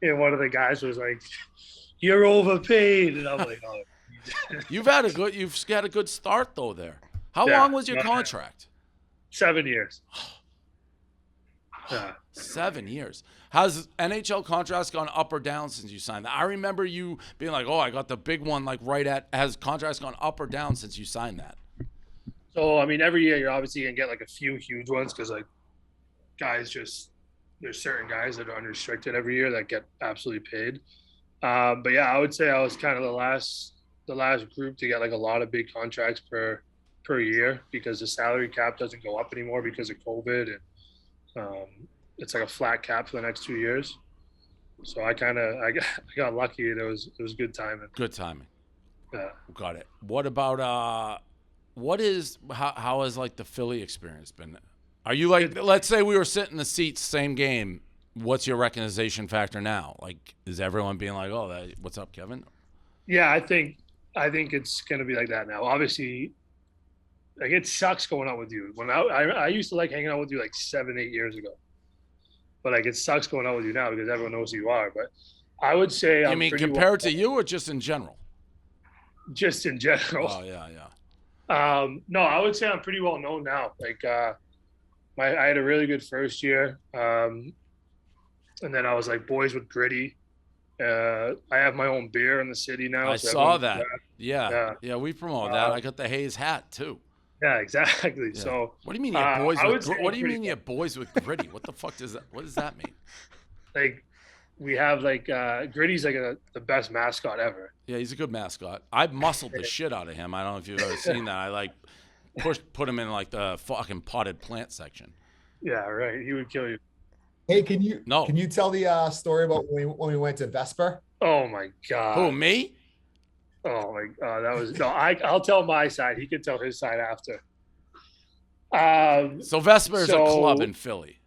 D: And one of the guys was like, "You're overpaid," and I'm like, "Oh."
B: You've got a good start though there. How long was your contract?
D: 7 years.
B: Yeah. 7 years. Has NHL contracts gone up or down since you signed that? I remember you being like, "Oh, I got the big one." Like has contracts gone up or down since you signed that?
D: So I mean, every year you're obviously gonna get like a few huge ones because like guys there's certain guys that are unrestricted every year that get absolutely paid. But yeah, I would say I was kind of the last group to get like a lot of big contracts per year because the salary cap doesn't go up anymore because of COVID and it's like a flat cap for the next 2 years. So I got lucky and it was good timing.
B: Good timing.
D: Yeah.
B: Got it. What about how has like the Philly experience been? Are you like, let's say we were sitting in the seats, same game. What's your recognition factor now? Like, is everyone being like, "Oh, what's up, Kevin?"
D: Yeah, I think it's gonna be like that now. Obviously, like it sucks going out with you. When I used to like hanging out with you like 7-8 years ago. But like it sucks going out with you now because everyone knows who you are. But I would say
B: I mean compared to you or just in general?
D: Just in general.
B: Oh yeah.
D: No, I would say I'm pretty well known now. Like I had a really good first year. And then I was like boys with gritty. I have my own beer in the city now.
B: I saw that. Yeah, we promote that. I got the Hayes hat too.
D: Yeah, exactly. Yeah. So
B: what do you mean you have boys what do you mean you have boys with gritty? What the fuck does that what does that mean?
D: Like we have like Gritty's like the best mascot ever.
B: Yeah, he's a good mascot. I muscled the shit out of him. I don't know if you've ever seen that. I like put him in like the fucking potted plant section.
D: Yeah, right. He would kill you.
C: Hey, can you tell the story about when we went to Vesper?
D: Oh my god.
B: Who, me?
D: Oh my god, that was I'll tell my side. He can tell his side after.
B: So Vesper is a club in Philly.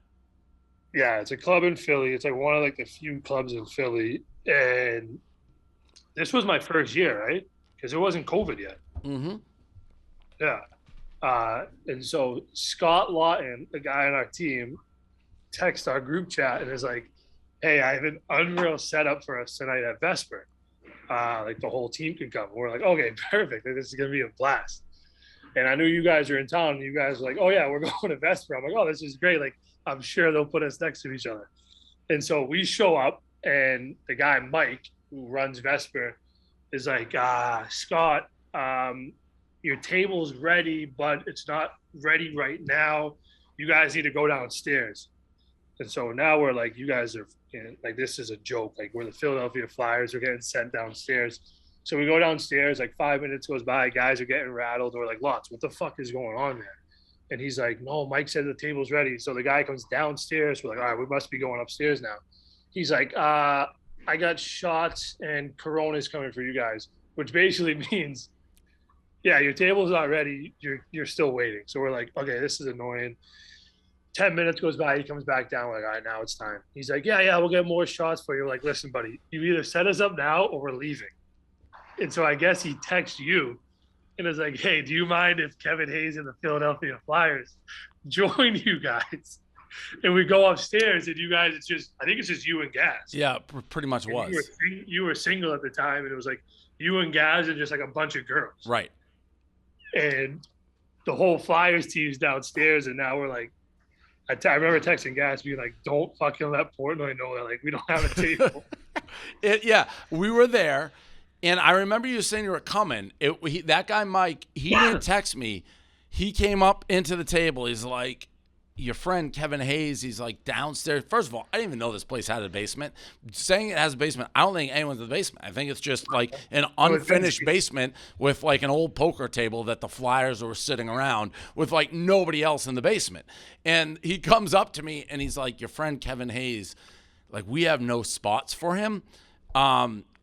D: Yeah, it's a club in Philly. It's like one of like the few clubs in Philly, and this was my first year, right? Because it wasn't COVID yet.
B: Mm-hmm.
D: Yeah, and so Scott Lawton, the guy on our team, texts our group chat and is like, "Hey, I have an unreal setup for us tonight at Vesper. Like the whole team can come." We're like, "Okay, perfect. This is gonna be a blast." And I knew you guys were in town. And you guys were like, "Oh yeah, we're going to Vesper." I'm like, "Oh, this is great. Like, I'm sure they'll put us next to each other." And so we show up, and the guy Mike, who runs Vesper, is like, "Scott, your table's ready, but it's not ready right now. You guys need to go downstairs." And so now we're like, "You guys are like, this is a joke. Like, we're the Philadelphia Flyers. We're getting sent downstairs." So we go downstairs, like 5 minutes goes by, guys are getting rattled. We're like, "Lots, what the fuck is going on there?" And he's like, "No, Mike said the table's ready." So the guy comes downstairs. We're like, "All right, we must be going upstairs now." He's like, "I got shots and Corona's coming for you guys," which basically means, yeah, your table's not ready. You're still waiting. So we're like, "Okay, this is annoying." 10 minutes goes by, he comes back down. We're like, "All right, now it's time." He's like, yeah, we'll get more shots for you. We're like, "Listen, buddy, you either set us up now or we're leaving." And so I guess he texts you and is like, "Hey, do you mind if Kevin Hayes and the Philadelphia Flyers join you guys?" And we go upstairs and you guys, I think it's just you and Gaz.
B: Yeah, pretty much and was.
D: You were single at the time, and it was like you and Gaz and just like a bunch of girls.
B: Right.
D: And the whole Flyers team's downstairs, and now we're like, I remember texting Gaz being like, "Don't fucking let Portnoy know that like we don't have a table."
B: Yeah, we were there. And I remember you saying you were coming. That guy, Mike, he didn't text me. He came up into the table. He's like, "Your friend Kevin Hayes," he's like downstairs. First of all, I didn't even know this place had a basement. Saying it has a basement, I don't think anyone's in the basement. I think it's just like an unfinished basement with like an old poker table that the Flyers were sitting around with like nobody else in the basement. And he comes up to me and he's like, "Your friend Kevin Hayes, like we have no spots for him.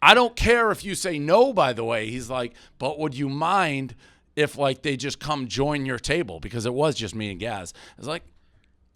B: I don't care if you say no, by the way." He's like, "But would you mind if like they just come join your table, because it was just me and Gaz. It's like,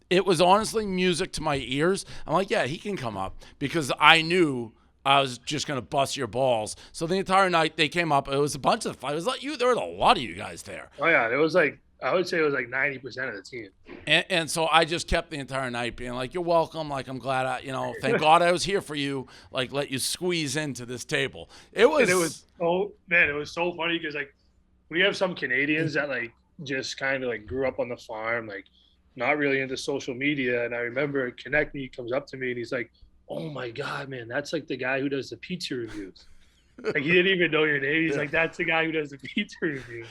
B: it was honestly music to my ears. I'm like, yeah, he can come up, because I knew I was just going to bust your balls. So the entire night they came up. It was a bunch of fun. It was like there was a lot of you guys there.
D: Oh yeah, it was like, I would say it was like 90% of the team.
B: And so I just kept the entire night being like, you're welcome. Like, I'm glad thank God I was here for you. Like, let you squeeze into this table. It was
D: so funny because like we have some Canadians that like just kind of like grew up on the farm, like not really into social media. And I remember Connect Me comes up to me and he's like, oh my God, man, that's like the guy who does the pizza reviews. Like, he didn't even know your name. He's like, that's the guy who does the pizza review.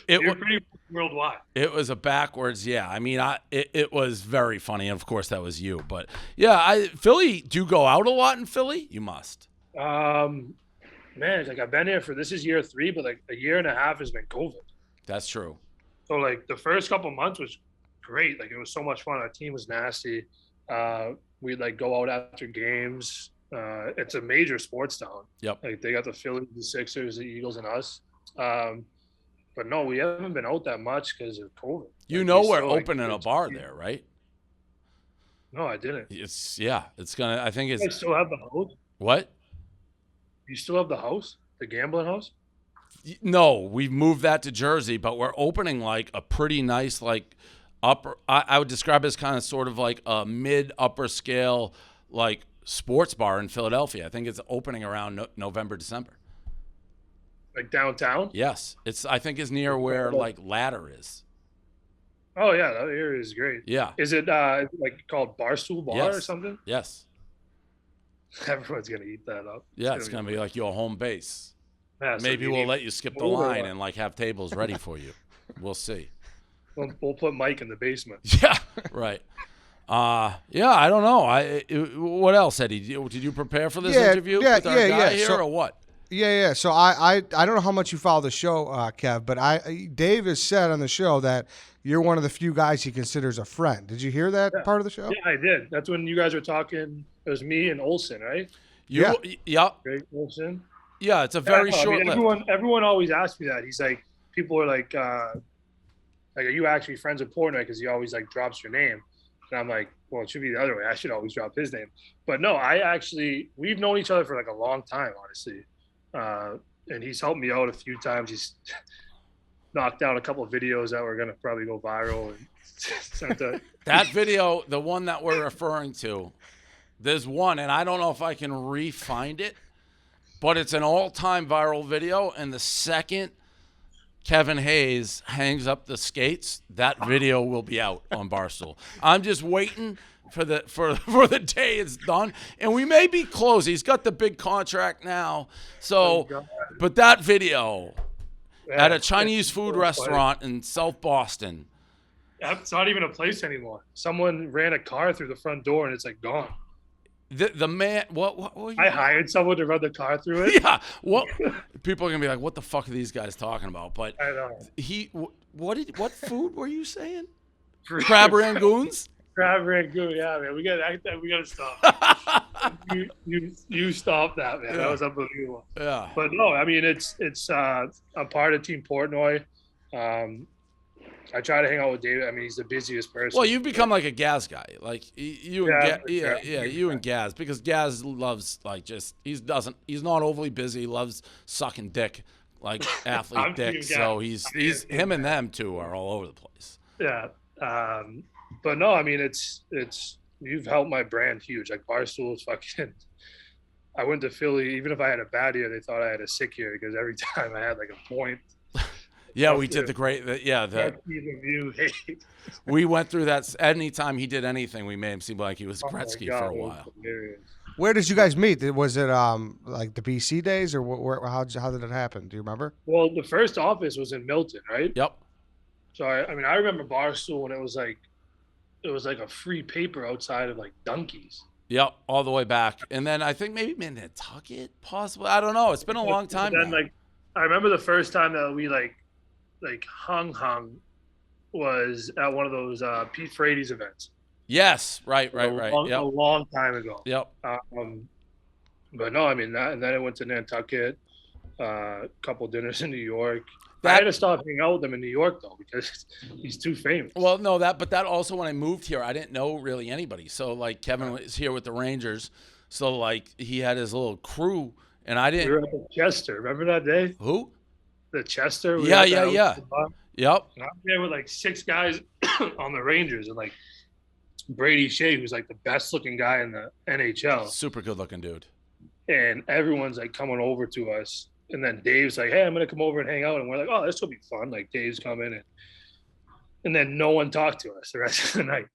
D: You're pretty worldwide.
B: It was a backwards, yeah. I mean, it was very funny. Of course, that was you. But, yeah, Philly, do you go out a lot in Philly? You must.
D: Man, it's like I've been here this is year 3, but like a year and a half has been COVID.
B: That's true.
D: So, like, the first couple months was great. Like, it was so much fun. Our team was nasty. We'd, like, go out after games. It's a major sports town.
B: Yep.
D: Like, they got the Phillies, the Sixers, the Eagles, and us. But no, we haven't been out that much because of COVID.
B: You
D: like,
B: know we're opening a bar there, right?
D: No, I didn't.
B: It's gonna. I think it's.
D: You still have the house?
B: What?
D: You still have the house, the gambling house?
B: No, we've moved that to Jersey, but we're opening like a pretty nice like upper. I would describe it as kind of sort of like a mid upper scale like sports bar in Philadelphia. I think it's opening around November, December.
D: Like downtown?
B: Yes, I think it's near where like Ladder is.
D: Oh yeah, that area is great.
B: Yeah.
D: Is it like called Barstool Bar or something?
B: Yes.
D: Everyone's gonna eat that up.
B: Yeah, it's gonna be like your home base.
D: Yeah, so
B: maybe we'll let you skip the line and like have tables ready for you. We'll see.
D: We'll put Mike in the basement.
B: Yeah. Right. Yeah, I don't know. What else, Eddie? Did you prepare for this interview with our guy here, or what?
A: Yeah. So I don't know how much you follow the show, Kev, but Dave has said on the show that you're one of the few guys he considers a friend. Did you hear that part of the show?
D: Yeah, I did. That's when you guys were talking. It was me and Olsen, right?
B: Yeah.
D: Greg Olsen.
B: Yeah, it's a very short list.
D: Everyone always asks me that. He's like, people are like, are you actually friends with Portnoy? Because he always like drops your name. And I'm like, well, it should be the other way. I should always drop his name. But no, we've known each other for like a long time, honestly. And he's helped me out a few times. He's knocked down a couple of videos that were going to probably go viral. And sent
B: that video, the one that we're referring to, there's one, and I don't know if I can re-find it, but it's an all-time viral video. And the second Kevin Hayes hangs up the skates, that video will be out on Barstool. I'm just waiting for the day it's done, and we may be close. He's got the big contract now, so but that video at a Chinese food restaurant in South Boston.
D: It's not even a place anymore. Someone ran a car through the front door and it's like gone.
B: The man, what
D: I hired someone to run the car through it.
B: Yeah, what people are gonna be like, what the fuck are these guys talking about? But
D: I know.
B: What food were you saying? Crab rangoons.
D: Crab rangoon, yeah, man. We gotta stop. you stop that, man. Yeah. That was unbelievable.
B: Yeah.
D: But no, I mean it's I'm part of Team Portnoy. I try to hang out with David. I mean, he's the busiest person.
B: Well, you've become like a Gaz guy, like you and Gaz, because Gaz loves like he's not overly busy. He loves sucking dick, like athlete dick. So he's him and them too are all over the place.
D: Yeah. But no, I mean it's you've helped my brand huge. Like Barstool is fucking. I went to Philly. Even if I had a bad year, they thought I had a sick year because every time I had like a point.
B: Yeah, we did the great. We went through that. Anytime he did anything, we made him seem like he was Gretzky for a while.
A: Where did you guys meet? Was it like the BC days, or how did it happen? Do you remember?
D: Well, the first office was in Milton, right?
B: Yep.
D: So I mean, I remember Barstool when it was like a free paper outside of like Dunkies.
B: Yep, all the way back, and then I think maybe Nantucket, possibly. I don't know. It's been a long time.
D: Then like, I remember the first time that we like hung was at one of those Pete Frady's events.
B: Yes, right. Yep.
D: A long time ago.
B: Yep.
D: But no, I mean that, and then I went to Nantucket, a couple dinners in New York. I had to stop hanging out with him in New York though because he's too famous.
B: Well, no, but that also when I moved here, I didn't know really anybody. So like Kevin was here with the Rangers, so like he had his little crew, and I didn't.
D: We were at the Chester. Remember that day?
B: Who?
D: The Chester.
B: Yeah. Yep.
D: And I'm there with like 6 guys on the Rangers, and like Brady Shea, who's like the best looking guy in the NHL.
B: Super good looking dude.
D: And everyone's like coming over to us. And then Dave's like, hey, I'm going to come over and hang out. And we're like, oh, this will be fun. Like Dave's coming. And then no one talked to us the rest of the night.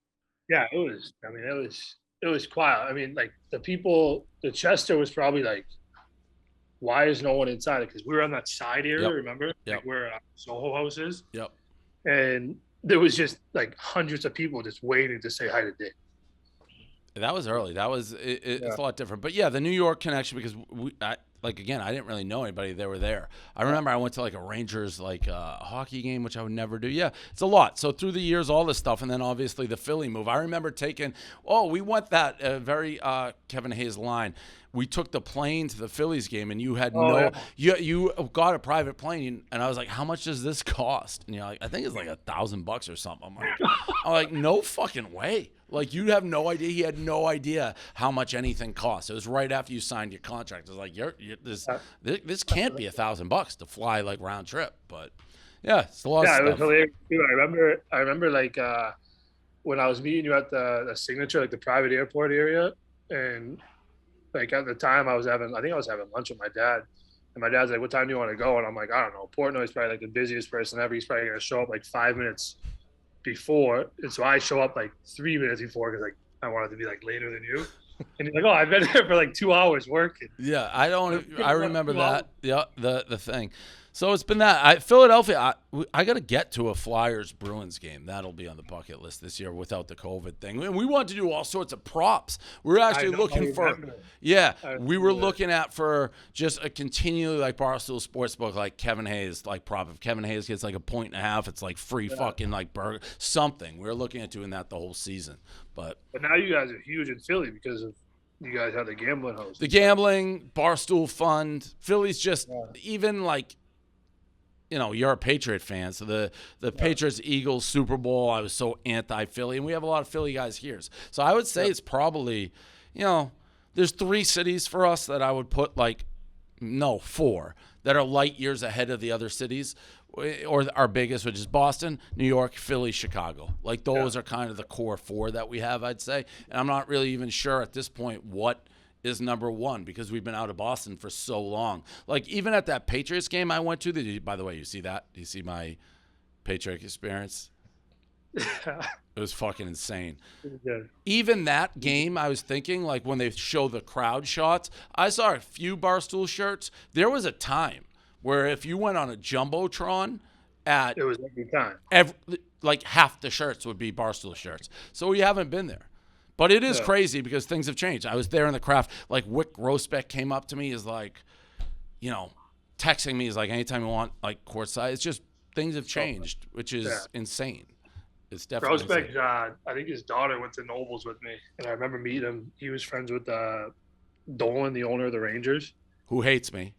D: Yeah, it was quiet. I mean, like the Chester was probably like, why is no one inside? Because we were on that side area, remember?
B: Yep.
D: Like where Soho House is.
B: Yep.
D: And there was just like hundreds of people just waiting to say hi to Dave.
B: That was early. That was it's a lot different. But yeah, the New York connection, because I didn't really know anybody. They were there. I remember I went to like a Rangers hockey game, which I would never do. Yeah, it's a lot. So through the years, all this stuff, and then obviously the Philly move. I remember we went that very Kevin Hayes line. We took the plane to the Phillies game, and you had you got a private plane, and I was like, how much does this cost? And you're like, I think it's like $1,000 or something. I'm like, no fucking way. Like, you'd have no idea. He had no idea how much anything costs. It was right after you signed your contract. It was like, this can't be $1,000 to fly like round trip. But yeah, it's a lot of stuff.
D: Yeah, it was hilarious too. I remember like when I was meeting you at the Signature, like the private airport area, and like at the time I think I was having lunch with my dad, and my dad's like, what time do you want to go? And I'm like, I don't know. Portnoy's probably like the busiest person ever. He's probably gonna show up like 5 minutes before, and so I show up like 3 minutes before because like I wanted to be like later than you. And he's like, oh, I've been there for like 2 hours working.
B: Yeah, I remember that. Yeah, the thing. So it's been that. Philadelphia, I got to get to a Flyers-Bruins game. That'll be on the bucket list this year without the COVID thing. And we want to do all sorts of props. We're actually looking for – yeah, we were looking at for just a continually like Barstool Sports book, like Kevin Hayes, like prop. If Kevin Hayes gets like a 1.5, it's like free fucking like burger, something. We're looking at doing that the whole season. But
D: now you guys are huge in Philly because of you guys have the gambling host.
B: The gambling, Barstool Fund. Philly's just even like – you're a Patriot fan, so the Patriots Eagles Super Bowl, I was so anti-Philly, and we have a lot of Philly guys here. So I would say it's probably, there's 3 cities for us that I would put 4 that are light years ahead of the other cities, or our biggest, which is Boston, New York, Philly, Chicago. Like those are kind of the core 4 that we have, I'd say. And I'm not really even sure at this point what is number 1 because we've been out of Boston for so long. Like even at that Patriots game I went to, by the way, you see that? Do you see my Patriot experience? It was fucking insane. Even that game, I was thinking, like when they show the crowd shots, I saw a few Barstool shirts. There was a time where if you went on a Jumbotron it
D: was every time.
B: Like half the shirts would be Barstool shirts. So we haven't been there. But it is crazy because things have changed. I was there in the Kraft. Like Wick Grosbeck came up to me, is like, texting me, is like, anytime you want, like courtside. It's just things have changed, which is insane. It's definitely
D: Grosbeck. I think his daughter went to Nobles with me, and I remember meeting him. He was friends with Dolan, the owner of the Rangers,
B: who hates me.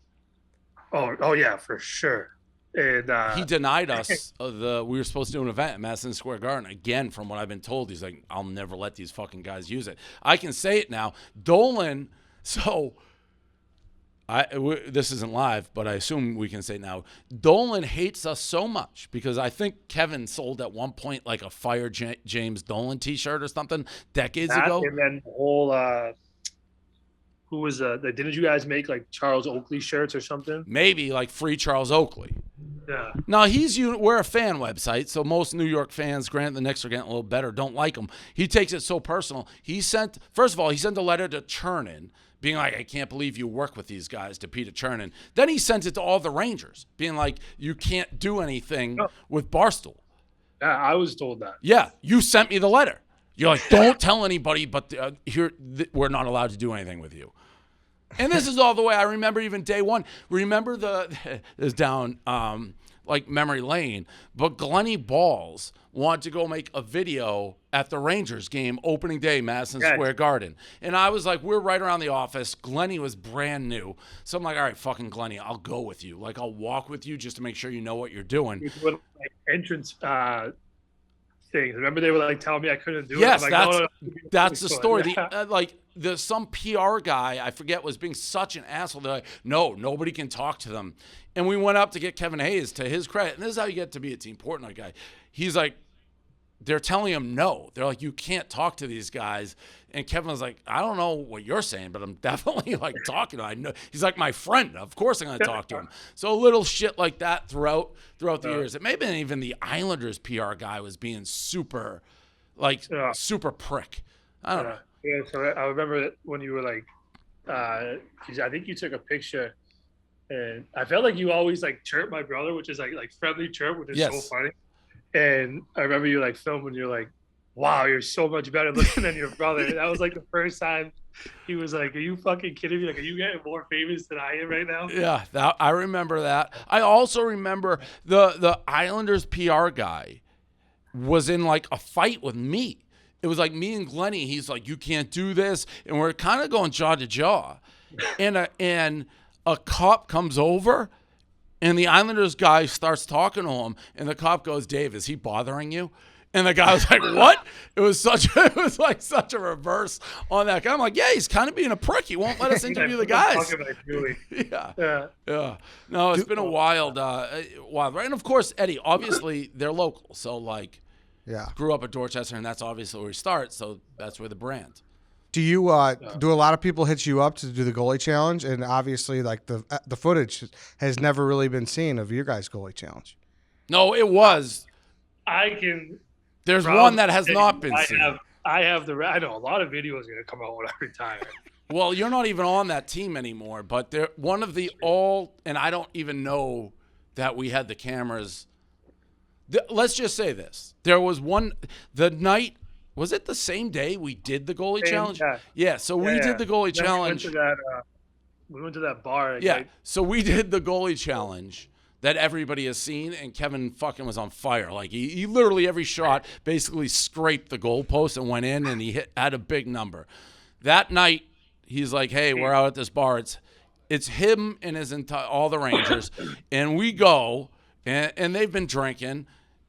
D: Oh yeah, for sure. And
B: he denied us we were supposed to do an event at Madison Square Garden. Again, from what I've been told, he's like, I'll never let these fucking guys use it. I can say it now. Dolan, so this isn't live, but I assume we can say it now. Dolan hates us so much because I think Kevin sold at one point like a Fire James Dolan t-shirt or something decades ago.
D: And then the whole who was didn't you guys make like Charles Oakley shirts or something?
B: Maybe like Free Charles Oakley.
D: Yeah.
B: Now we're a fan website, so most New York fans, granted the Knicks are getting a little better, don't like him. He takes it so personal. First of all, he sent a letter to Chernin, being like, I can't believe you work with these guys, to Peter Chernin. Then he sent it to all the Rangers, being like, you can't do anything with Barstool.
D: Yeah, I was told that.
B: Yeah, you sent me the letter. You're like, don't tell anybody, but we're not allowed to do anything with you. And this is all the way. I remember even day one. Remember this down like memory lane, but Glenny Balls wanted to go make a video at the Rangers game opening day, Madison Square Garden. And I was like, we're right around the office. Glenny was brand new. So I'm like, all right, fucking Glenny, I'll go with you. Like, I'll walk with you just to make sure you know what you're doing.
D: With, like, entrance things. Remember they were like telling me I couldn't do it?
B: Yes,
D: like,
B: that's the story.
D: Yeah.
B: Some PR guy, I forget, was being such an asshole. They're like, no, nobody can talk to them. And we went up to get Kevin Hayes, to his credit. And this is how you get to be a Team Portnoy guy. He's like, they're telling him no. They're like, you can't talk to these guys. And Kevin was like, I don't know what you're saying, but I'm definitely like talking to him. I know. He's like my friend. Of course I'm going to talk to him. So little shit like that throughout the years. It may have been even the Islanders PR guy was being super prick. I don't know.
D: Yeah, so I remember when you were like, I think you took a picture, and I felt like you always like chirp my brother, which is like friendly chirp, which is so funny. And I remember you like filming, you're like, wow, you're so much better looking than your brother. And that was like the first time he was like, are you fucking kidding me? Like, are you getting more famous than I am right now?
B: Yeah, I remember that. I also remember the Islanders PR guy was in like a fight with me. It was like me and Glenny. He's like, you can't do this. And we're kind of going jaw to jaw. And a cop comes over, and the Islanders guy starts talking to him. And the cop goes, Dave, is he bothering you? And the guy was like, what? It was like such a reverse on that guy. I'm like, yeah, he's kind of being a prick. He won't let us interview the guys. Yeah. No, it's been a wild, right? And of course, Eddie, obviously they're local. So like, grew up at Dorchester, and that's obviously where we start. So that's where the brand.
A: Do you do a lot of people hit you up to do the goalie challenge? And obviously, like the footage has never really been seen of your guys' goalie challenge.
B: No, it was.
D: There's
B: one that has not been seen.
D: I know a lot of videos are going to come out when I retire.
B: Well, you're not even on that team anymore, but they're one of the and I don't even know that we had the cameras. Let's just say this. There was the night, was it the same day we did the goalie challenge? Yeah, so we did the goalie challenge.
D: We went to that bar.
B: Yeah, so we did the goalie challenge that everybody has seen, and Kevin fucking was on fire. Like, he literally every shot basically scraped the goalpost and went in, and he had a big number. That night, he's like, hey, we're out at this bar. It's him and all the Rangers, and we go, and they've been drinking,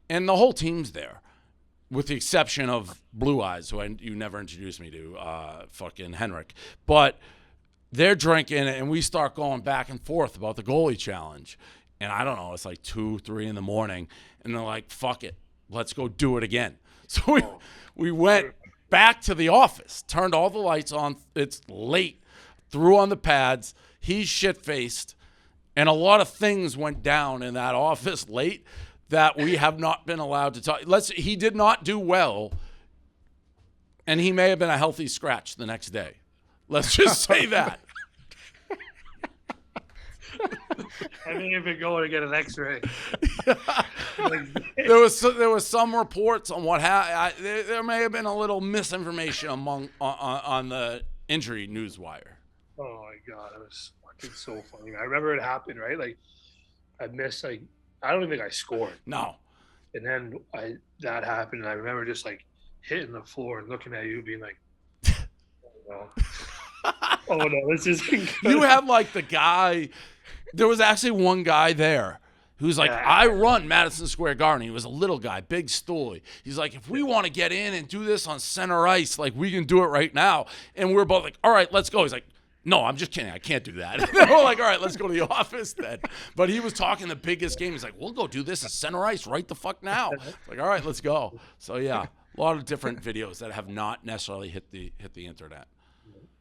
B: and the whole team's there, with the exception of Blue Eyes, who you never introduced me to, fucking Henrik. But they're drinking, and we start going back and forth about the goalie challenge. And I don't know, it's like 2, 3 in the morning. And they're like, fuck it, let's go do it again. So we went back to the office, turned all the lights on. It's late, threw on the pads. He's shit-faced. And a lot of things went down in that office late that we have not been allowed to talk. He did not do well, and he may have been a healthy scratch the next day. Let's just say that.
D: I may have been going to get an X-ray.
B: There was some reports on what happened. There may have been a little misinformation on the injury news wire.
D: Oh my god, it was fucking so funny. I remember it happened, right? Like, I missed, like, I don't even think I scored.
B: No.
D: And then that happened, and I remember just like hitting the floor and looking at you, being like, "Oh no, this isn't good."
B: You have like the guy. There was actually one guy there who's like, I run Madison Square Garden. He was a little guy, big stoolie. He's like, if we want to get in and do this on center ice, like, we can do it right now. And we're both like, all right, let's go. He's like, no, I'm just kidding. I can't do that. And we're like, all right, let's go to the office then. But he was talking the biggest game. He's like, we'll go do this at center ice right the fuck now. It's like, all right, let's go. So, yeah, a lot of different videos that have not necessarily hit the internet.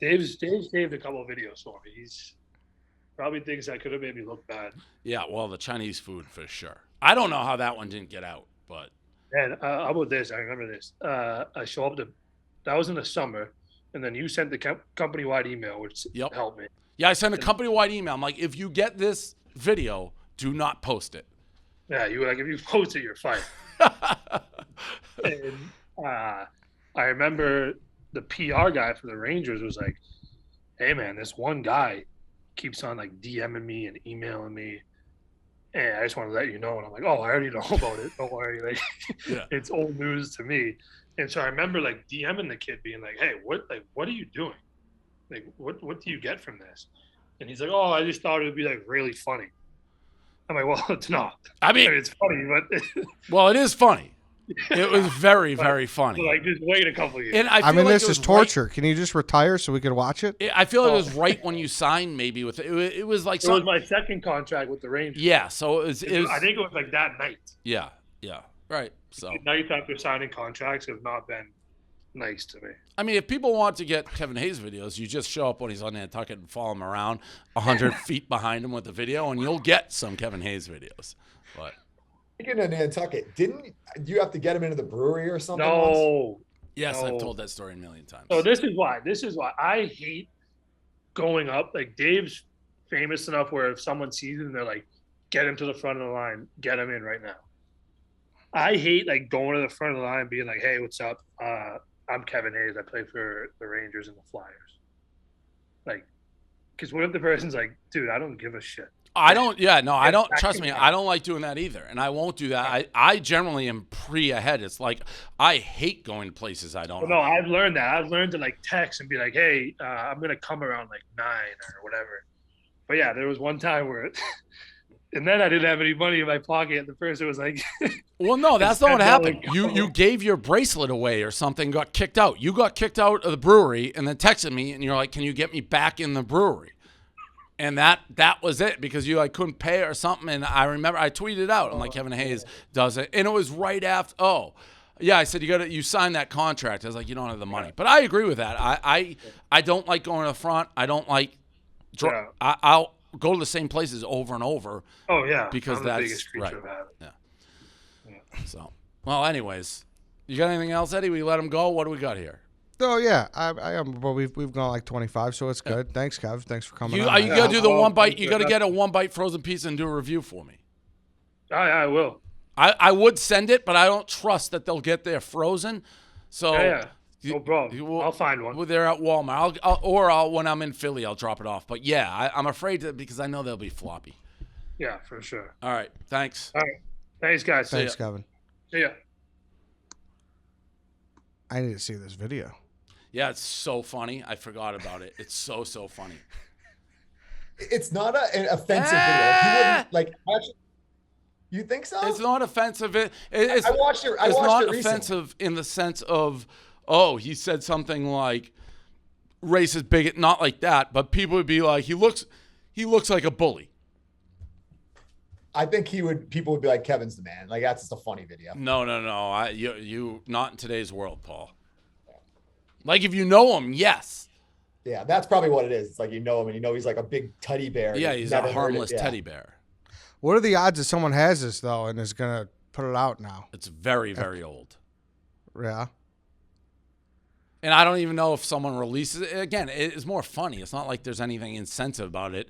D: Dave's saved a couple of videos for me. He's probably things that could have made me look bad.
B: Yeah, well, the Chinese food for sure. I don't know how that one didn't get out, but.
D: And how about this? I remember this. I show up that was in the summer. And then you sent the company-wide email, which helped me.
B: Yeah, I sent a company-wide email. I'm like, if you get this video, do not post it.
D: Yeah, you were like, if you post it, you're fired. And I remember the PR guy for the Rangers was like, hey, man, this one guy keeps on, like, DMing me and emailing me. And I just want to let you know. And I'm like, oh, I already know about it. Don't worry. Like,
B: Yeah.
D: it's old news to me. And so I remember like DMing the kid being like, hey, what are you doing? Like, what do you get from this? And he's like, oh, I just thought it would be like really funny. I'm like, well, it's not.
B: I mean,
D: it's funny, but
B: well, it is funny. It was very, very funny.
D: like, just wait a couple of years.
B: And I
A: I
B: feel
A: mean,
B: like
A: this
B: it
A: is
B: was
A: torture. Can you just retire so we can watch it?
B: I feel like it was right when you signed, maybe with it. It was like
D: It was my second contract with the Rangers.
B: yeah. So it was.
D: I think it was like that night.
B: Yeah. Right. So
D: Nights after signing contracts have not been nice to me.
B: I mean, if people want to get Kevin Hayes videos, you just show up when he's on Nantucket and follow him around 100 feet behind him with the video, and you'll get some Kevin Hayes videos. But
C: Speaking of Nantucket, didn't you have to get him into the brewery or something?
D: No.
B: yes,
D: No.
B: I've told that story a million times.
D: So this is why I hate going up. Like, Dave's famous enough where if someone sees him, they're like, get him to the front of the line, get him in right now. I hate like going to the front of the line and being like, hey, what's up? I'm Kevin Hayes. I play for the Rangers and the Flyers. Like, because what if the person's like, dude, I don't give a shit.
B: I don't. Yeah, no, I don't.
D: that
B: Trust
D: can
B: me,
D: happen.
B: I don't like doing that either, and I won't do that. I generally am ahead. It's like I hate going to places I don't
D: But
B: know.
D: no, I've learned that. I've learned to like text and be like, hey, I'm gonna come around like 9 or whatever. But yeah, there was one time where, and then I didn't have any money in my pocket. The person was like,
B: Well, no, that's not what happened.
D: $10.
B: You gave your bracelet away or something, got kicked out. You got kicked out of the brewery and then texted me and you're like, can you get me back in the brewery? And that was it because you like couldn't pay or something. And I remember I tweeted out, I'm like, Kevin Hayes does it. And it was right after, yeah, I said, you signed that contract. I was like, you don't have the money. But I agree with that. I don't like going to the front. I don't like, I'll go to the same places over and over.
D: oh yeah,
B: Because
D: I'm
B: that's
D: the biggest creature
B: right.
D: of habit.
B: Yeah. So, well, anyways, you got anything else, Eddie? We let him go. What do we got here?
A: Oh yeah, I am. But we've gone like 25, so it's good. Thanks, Kev. Thanks for coming.
B: You
A: on.
B: got to do the
D: I'll-
B: one bite. You got to get a 1-bite frozen pizza and do a review for me.
D: I will.
B: I would send it, but I don't trust that they'll get there frozen. So
D: Yeah. No
B: you
D: problem.
B: will-
D: I'll find one.
B: well, they're at Walmart. I'll when I'm in Philly, I'll drop it off. But yeah, I'm afraid to because I know they'll be floppy.
D: Yeah, for sure.
B: All right, thanks.
D: All right. Thanks, guys.
A: Thanks, Kevin.
D: See ya.
A: I need to see this video.
B: Yeah, it's so funny. I forgot about it. It's so funny.
C: It's not an offensive video. Like, he wouldn't like actually. You think so?
B: It's not offensive. It's
C: I watched it. I
B: it's
C: watched
B: not
C: it recently.
B: offensive in the sense of, he said something like racist bigot, not like that, but people would be like, he looks like a bully.
C: I think people would be like, Kevin's the man. Like, that's just a funny video.
B: No. You not in today's world, Paul. Like if you know him, yes.
C: Yeah, that's probably what it is. It's like you know him and you know he's like a big teddy bear.
B: Yeah,
C: You've
B: he's
C: never
B: a
C: heard
B: harmless
C: it. Yeah.
B: teddy bear.
A: What are the odds that someone has this though and is gonna put it out now?
B: It's very, very old.
A: Yeah.
B: And I don't even know if someone releases it. Again, it's more funny. It's not like there's anything insensitive about it.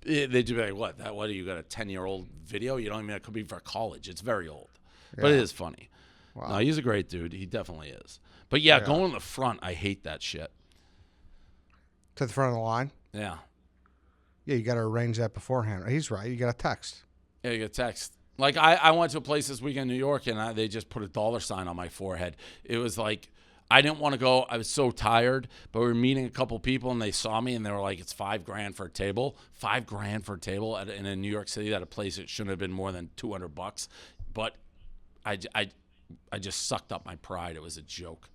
B: They'd be like, what do you got a 10-year-old video? You don't even, it could be for college. It's very old. But it
A: Yeah.
B: is funny.
A: Wow.
B: No, he's a great dude. He definitely is. But yeah, going in the front, I hate that shit.
A: To the front of the line.
B: Yeah.
A: Yeah, you got to arrange that beforehand. He's right. You got to text.
B: Yeah, you get text. Like I went to a place this weekend in New York and they just put a $sign on my forehead. It was like, I didn't want to go. I was so tired, but we were meeting a couple people and they saw me and they were like, it's $5,000 for a table. $5,000 for a table in a New York City at a place that shouldn't have been more than $200. But I just sucked up my pride. It was a joke.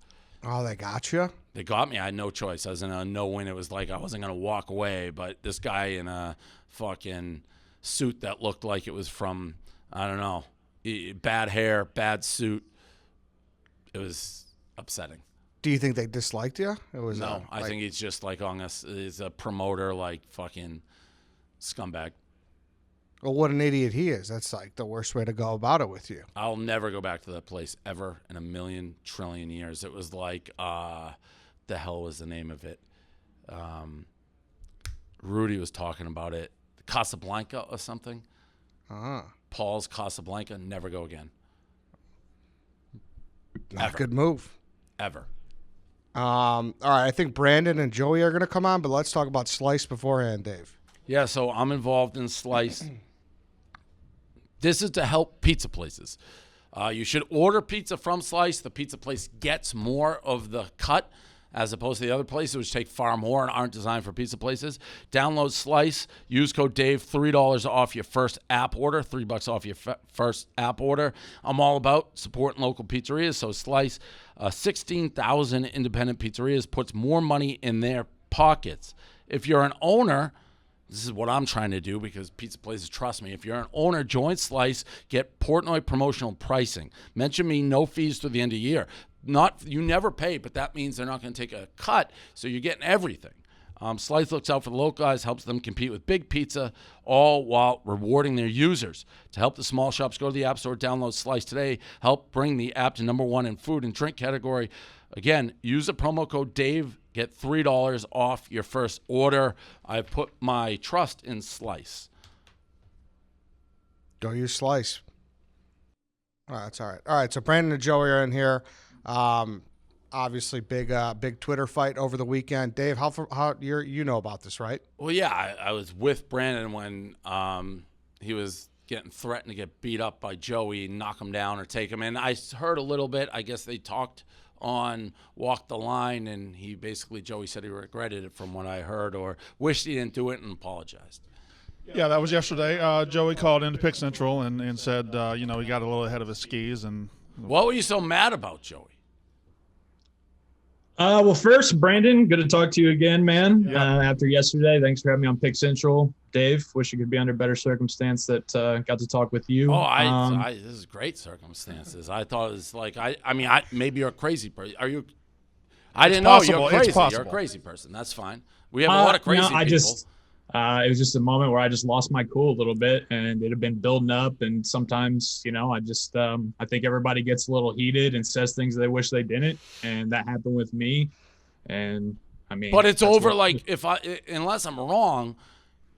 A: Oh, they got you?
B: They got me. I had no choice. I was in a no-win. It was like I wasn't going to walk away, but this guy in a fucking suit that looked like it was from, I don't know, bad hair, bad suit. It was upsetting.
A: Do you think they disliked you? It was
B: No, I think he's just like on us. He's a promoter, like fucking scumbag.
A: Well, what an idiot he is. That's like the worst way to go about it with you.
B: I'll never go back to that place ever in a million trillion years. It was like, the hell was the name of it? Rudy was talking about it. Casablanca or something. Paul's Casablanca. Never go again.
A: Not a good move.
B: Ever.
A: All right, I think Brandon and Joey are going to come on, but let's talk about Slice beforehand, Dave.
B: Yeah, so I'm involved in Slice. This is to help pizza places. You should order pizza from Slice. The pizza place gets more of the cut as opposed to the other places, which take far more and aren't designed for pizza places. Download Slice. Use code Dave. $3 off your first app order. $3 off your first app order. I'm all about supporting local pizzerias. So Slice, 16,000 independent pizzerias, puts more money in their pockets. If you're an owner, this is what I'm trying to do because pizza places trust me. If you're an owner, join Slice. Get Portnoy promotional pricing. Mention me, no fees through the end of the year. You never pay, but that means they're not going to take a cut, so you're getting everything. Slice looks out for the local guys, helps them compete with big pizza, all while rewarding their users. To help the small shops, go to the App Store, download Slice today. Help bring the app to #1 in food and drink category. Again, use the promo code DAVE. Get $3 off your first order. I put my trust in Slice.
A: Go use Slice. All right, that's all right. All right, so Brandon and Joey are in here. Obviously, big Twitter fight over the weekend. Dave, how you know about this, right?
B: Well, yeah, I was with Brandon when he was getting threatened to get beat up by Joey, knock him down or take him in. I heard a little bit. I guess they talked on Walk the Line, and Joey said he regretted it from what I heard, or wished he didn't do it and apologized.
E: Yeah, that was yesterday. Joey called into Pick Central and said, he got a little ahead of his skis. And
B: what were you so mad about, Joey?
F: Well, first, Brandon, good to talk to you again, man.
E: Yeah.
F: After yesterday, thanks for having me on Pick Central. Dave, wish you could be under better circumstance that got to talk with you.
B: This is great circumstances. I thought it was like maybe you're a crazy person. Are you? I didn't know you're crazy. You're a crazy person. That's fine. We have a lot of crazy people.
F: It was just a moment where I just lost my cool a little bit, and it had been building up. And sometimes, I think everybody gets a little heated and says things they wish they didn't, and that happened with me. And
B: but it's over. Unless I'm wrong,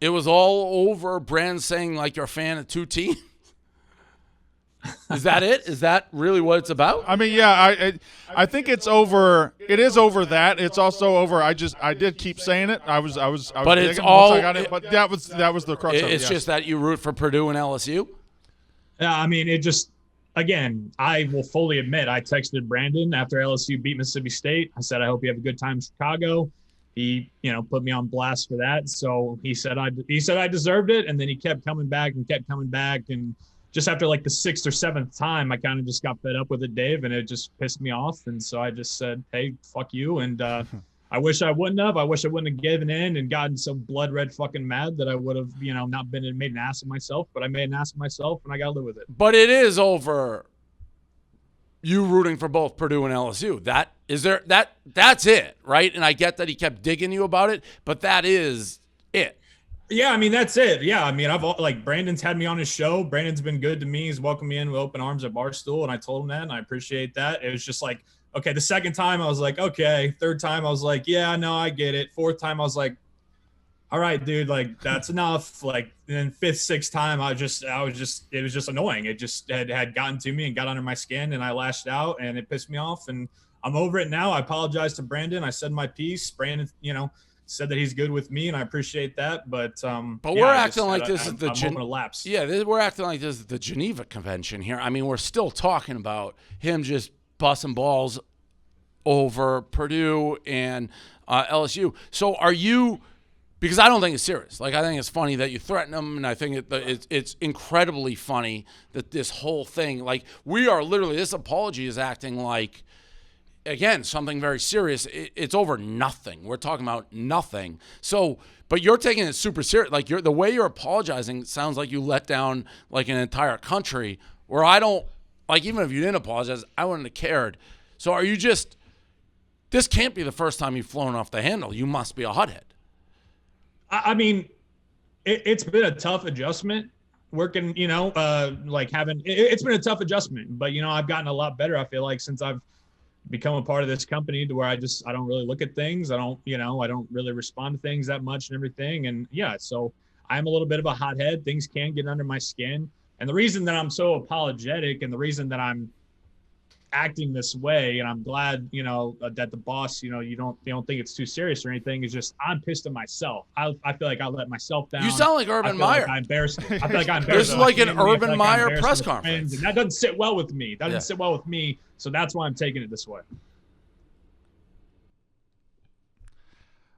B: it was all over. Brand saying like you're a fan of two teams. Is that it? Is that really what it's about?
E: I think it's over. It is over that. It's also over. I did keep saying it. I was.
B: But it's all.
E: But that was the crux of it.
B: It's just that you root for Purdue and LSU.
F: Yeah, it just. Again, I will fully admit I texted Brandon after LSU beat Mississippi State. I said I hope you have a good time in Chicago. He, put me on blast for that. So he said I deserved it, and then he kept coming back and. Just after like the 6th or 7th time, I kind of just got fed up with it, Dave, and it just pissed me off. And so I just said, hey, fuck you. And I wish I wouldn't have. I wish I wouldn't have given in and gotten so blood red fucking mad that I would have, not been and made an ass of myself. But I made an ass of myself, and I got to live with it.
B: But it is over you rooting for both Purdue and LSU. That's it, right? And I get that he kept digging you about it, but that is it.
F: Yeah, that's it. Yeah, Brandon's had me on his show. Brandon's been good to me. He's welcomed me in with open arms at Barstool, and I told him that, and I appreciate that. It was just like, okay, the second time I was like, okay. Third time I was like, yeah, no, I get it. Fourth time I was like, all right, dude, like that's enough. Like, and then fifth, sixth time it was just annoying. It just had gotten to me and got under my skin, and I lashed out, and it pissed me off, and I'm over it now. I apologize to Brandon. I said my piece. Brandon, said that he's good with me, and I appreciate that. But
B: we're acting like this is the
F: moment of lapse.
B: Yeah, we're acting like this is the Geneva Convention here. We're still talking about him just busting balls over Purdue and LSU. So are you? Because I don't think it's serious. Like I think it's funny that you threaten him, and I think it's incredibly funny that this whole thing, like we are literally, this apology is acting like. Again, something very serious. It's over nothing. We're talking about nothing. So, but you're taking it super serious. Like the way you're apologizing sounds like you let down like an entire country. Where I don't like, even if you didn't apologize, I wouldn't have cared. So, are you just? This can't be the first time you've flown off the handle. You must be a hothead.
F: It's been a tough adjustment. Working, it's been a tough adjustment. But I've gotten a lot better. I feel like since I've become a part of this company to where I don't really look at things. I don't really respond to things that much and everything. And yeah, so I'm a little bit of a hothead. Things can get under my skin. And the reason that I'm so apologetic and the reason that I'm acting this way, and I'm glad, that the boss, you don't think it's too serious or anything. It's just I'm pissed at myself. I feel like I let myself down.
B: You sound like Urban Meyer.
F: I feel like I embarrassed.
B: This is like an Urban Meyer press conference.
F: And that doesn't sit well with me. So that's why I'm taking it this way.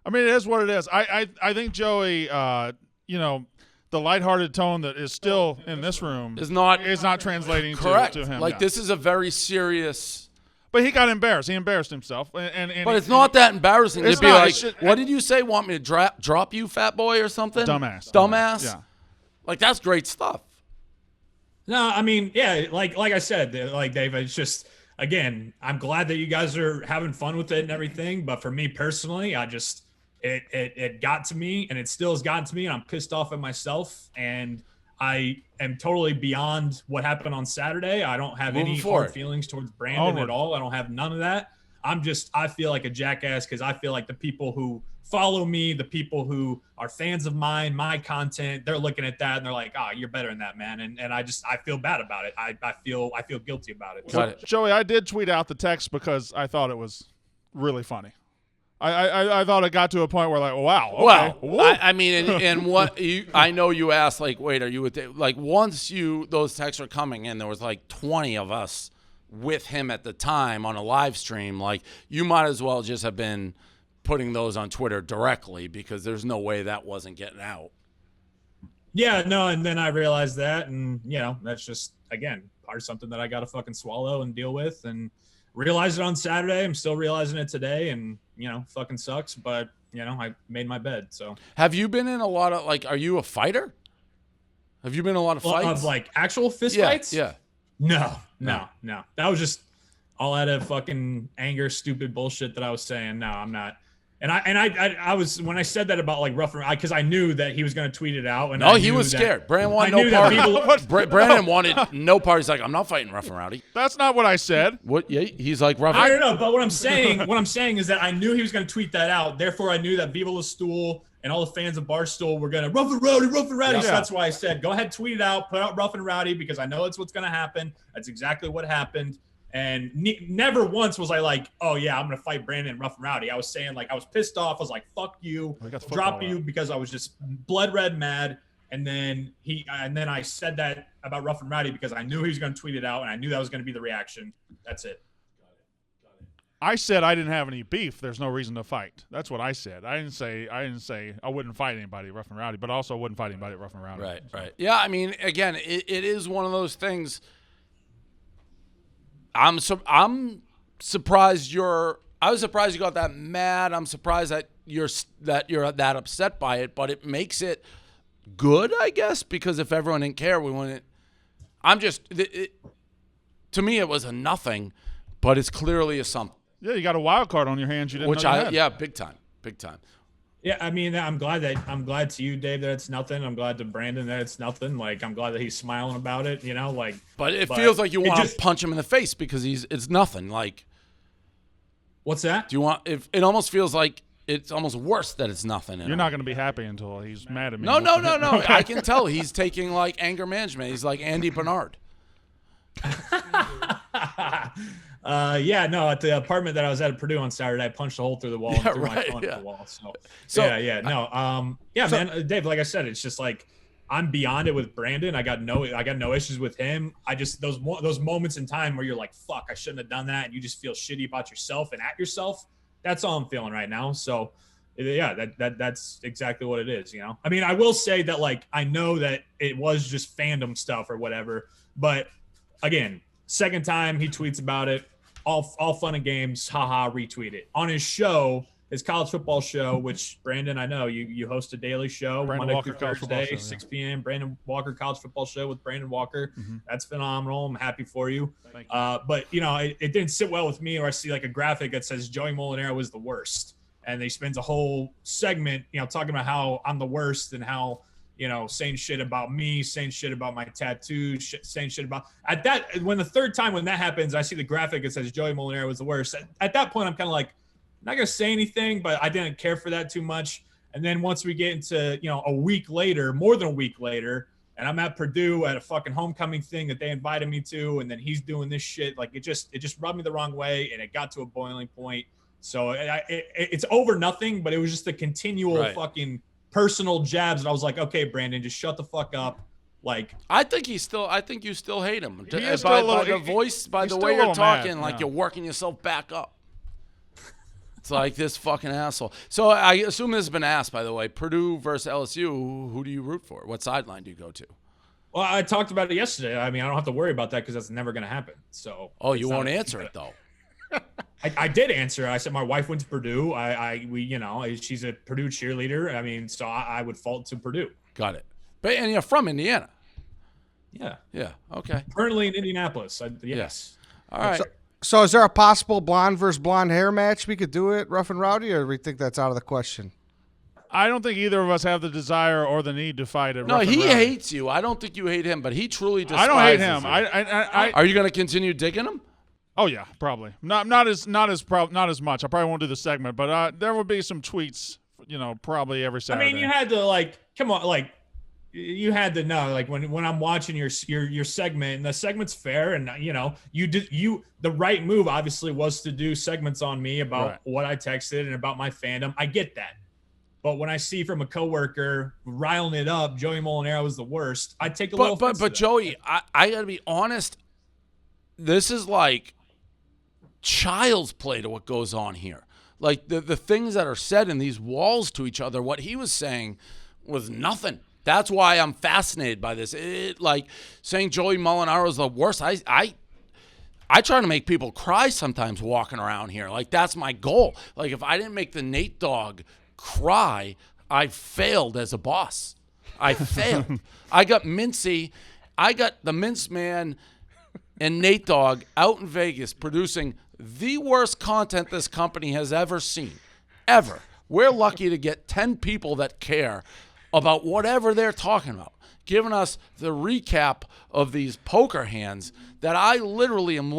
E: I mean, it is what it is. I think Joey, the lighthearted tone that is still in this room is not translating to him.
B: Like, this is a very serious.
E: But he got embarrassed. He embarrassed himself. But
B: it's not that embarrassing.
E: It's
B: to be
E: not.
B: like, what did you say? Want me to drop you, fat boy, or something?
E: Dumbass.
B: Yeah. Like, that's great stuff.
F: No, I mean, yeah, like I said, like Dave, it's just, again, I'm glad that you guys are having fun with it and everything. But for me personally, it got to me, and it still has gotten to me, and I'm pissed off at myself, and I am totally beyond what happened on Saturday. I don't have any hard feelings towards Brandon at all. I don't have none of that. I feel like a jackass because I feel like the people who follow me, the people who are fans of mine, my content, they're looking at that and they're like, you're better than that, man. And I feel bad about it. I feel guilty about it.
B: Got it.
E: Joey, I did tweet out the text because I thought it was really funny. I thought it got to a point where, like, wow. Okay.
B: Well, I mean, and what I know you asked, like, wait, are you with like, once those texts are coming in, there was like 20 of us with him at the time on a live stream. Like, you might as well just have been putting those on Twitter directly because there's no way that wasn't getting out.
F: Yeah, no, and then I realized that, and that's just, again, part of something that I got to fucking swallow and deal with, and realized it on Saturday. I'm still realizing it today, and fucking sucks, but I made my bed. So
B: have you been in a lot of, like, are you a fighter? Have you been in a lot of fights?
F: Of like actual fist fights?
B: Yeah.
F: No. That was just all out of fucking anger, stupid bullshit that I was saying. No, I'm not. And I was, when I said that about like rough, because I knew that he was going to tweet it out. And
B: no, he was scared. Brandon wanted no party. Brandon wanted no party. He's like, I'm not fighting Rough and Rowdy.
E: That's not what I said.
B: What? Yeah, he's like Rough.
F: I don't know, but what I'm saying is that I knew he was going to tweet that out. Therefore, I knew that Viva La Stool and all the fans of Barstool were going to Rough and Rowdy. Yeah. So that's why I said, go ahead, tweet it out, put out Rough and Rowdy, because I know that's what's going to happen. That's exactly what happened. And never once was I like, oh, yeah, I'm going to fight Brandon Rough and Rowdy. I was saying, like, I was pissed off. I was like, fuck you, drop you, because I was just blood red mad. And then I said that about Rough and Rowdy because I knew he was going to tweet it out, and I knew that was going to be the reaction. That's it.
E: I said I didn't have any beef. There's no reason to fight. That's what I said. I didn't say I wouldn't fight anybody Rough and Rowdy, but also wouldn't fight anybody Rough and Rowdy.
B: Right. Yeah, I mean, again, it is one of those things. I'm surprised I was surprised you got that mad. I'm surprised that you're that upset by it, but it makes it good, I guess, because if everyone didn't care, we wouldn't. To me, it was a nothing, but it's clearly a something.
E: Yeah, you got a wild card on your hands. You didn't.
B: Big time.
F: Yeah, I mean, I'm glad to you, Dave, that it's nothing. I'm glad to Brandon that it's nothing. Like, I'm glad that he's smiling about it, like.
B: But it feels like you want to punch him in the face because it's nothing. Like,
F: what's that?
B: Do you want? If it almost feels like it's almost worse that it's nothing.
E: You're not going to be happy until he's mad at me.
B: No. I can tell he's taking like anger management. He's like Andy Bernard.
F: At the apartment that I was at Purdue on Saturday, I punched a hole through the wall and threw my phone at the wall. Man, Dave, like I said, it's just like I'm beyond it with Brandon. I got no issues with him. I just those moments in time where you're like, fuck, I shouldn't have done that, and you just feel shitty about yourself and at yourself. That's all I'm feeling right now. So yeah, that's exactly what it is. I mean, I will say that, like, I know that it was just fandom stuff or whatever, but again, second time he tweets about it, all fun and games, haha, retweet it. On his show, his college football show, which, Brandon, I know you host a daily show,
E: Brandon
F: Monday
E: Walker
F: through Thursday, 6 p.m. Brandon Walker College Football Show with Brandon Walker. Mm-hmm. That's phenomenal. I'm happy for you.
E: Thank you.
F: But, it didn't sit well with me, or I see like a graphic that says Joey Mulinaro was the worst. And he spends a whole segment, talking about how I'm the worst and how, saying shit about me, saying shit about my tattoo, saying shit about when the third time when that happens, I see the graphic that says Joey Mulinaro was the worst. At that point, I'm kind of like, I'm not going to say anything, but I didn't care for that too much. And then once we get into, a week later, more than a week later, and I'm at Purdue at a fucking homecoming thing that they invited me to, and then he's doing this shit. Like it just rubbed me the wrong way, and it got to a boiling point. So it's over nothing, but it was just the continual fucking personal jabs, and I was like, okay, Brandon, just shut the fuck up. Like
B: I think you still hate him.
E: He is
B: by
E: little,
B: the voice, by the way you're talking, like you're working yourself back up. It's like this fucking asshole. So I assume this has been asked, by the way. Purdue versus LSU, who do you root for? What sideline do you go to?
F: Well, I talked about it yesterday. I mean, I don't have to worry about that because that's never going to happen. So.
B: Oh, you won't answer it though.
F: I did answer. I said my wife went to Purdue. She's a Purdue cheerleader. I mean, so I would fall to Purdue.
B: Got it. And you're from Indiana.
F: Yeah.
B: Yeah. Okay.
F: Currently in Indianapolis. Yes.
B: All right.
A: So is there a possible blonde versus blonde hair match we could do it, Rough and Rowdy, or do we think that's out of the question?
E: I don't think either of us have the desire or the need to fight it.
B: No, he hates you. I don't think you hate him, but he truly despises
E: I don't hate him.
B: You. Are you going to continue digging him?
E: Oh yeah, probably. Not as much. I probably won't do the segment, but there will be some tweets. Probably every Saturday.
F: I mean, you had to come on, you had to know, when I'm watching your segment, and the segment's fair, and the right move obviously was to do segments on me about what I texted and about my fandom. I get that, but when I see from a coworker riling it up, Joey Mulinaro is the worst. I take a little.
B: But Joey, I got to be honest. This is like child's play to what goes on here. Like the things that are said in these walls to each other. What he was saying was nothing. That's why I'm fascinated by this. Like saying Joey Mulinaro is the worst. I try to make people cry sometimes walking around here. Like that's my goal. Like if I didn't make the Nate Dogg cry, I failed as a boss. I failed. I got Mincy. I got the Mince Man and Nate Dogg out in Vegas producing the worst content this company has ever seen. Ever. We're lucky to get 10 people that care about whatever they're talking about, giving us the recap of these poker hands that I literally am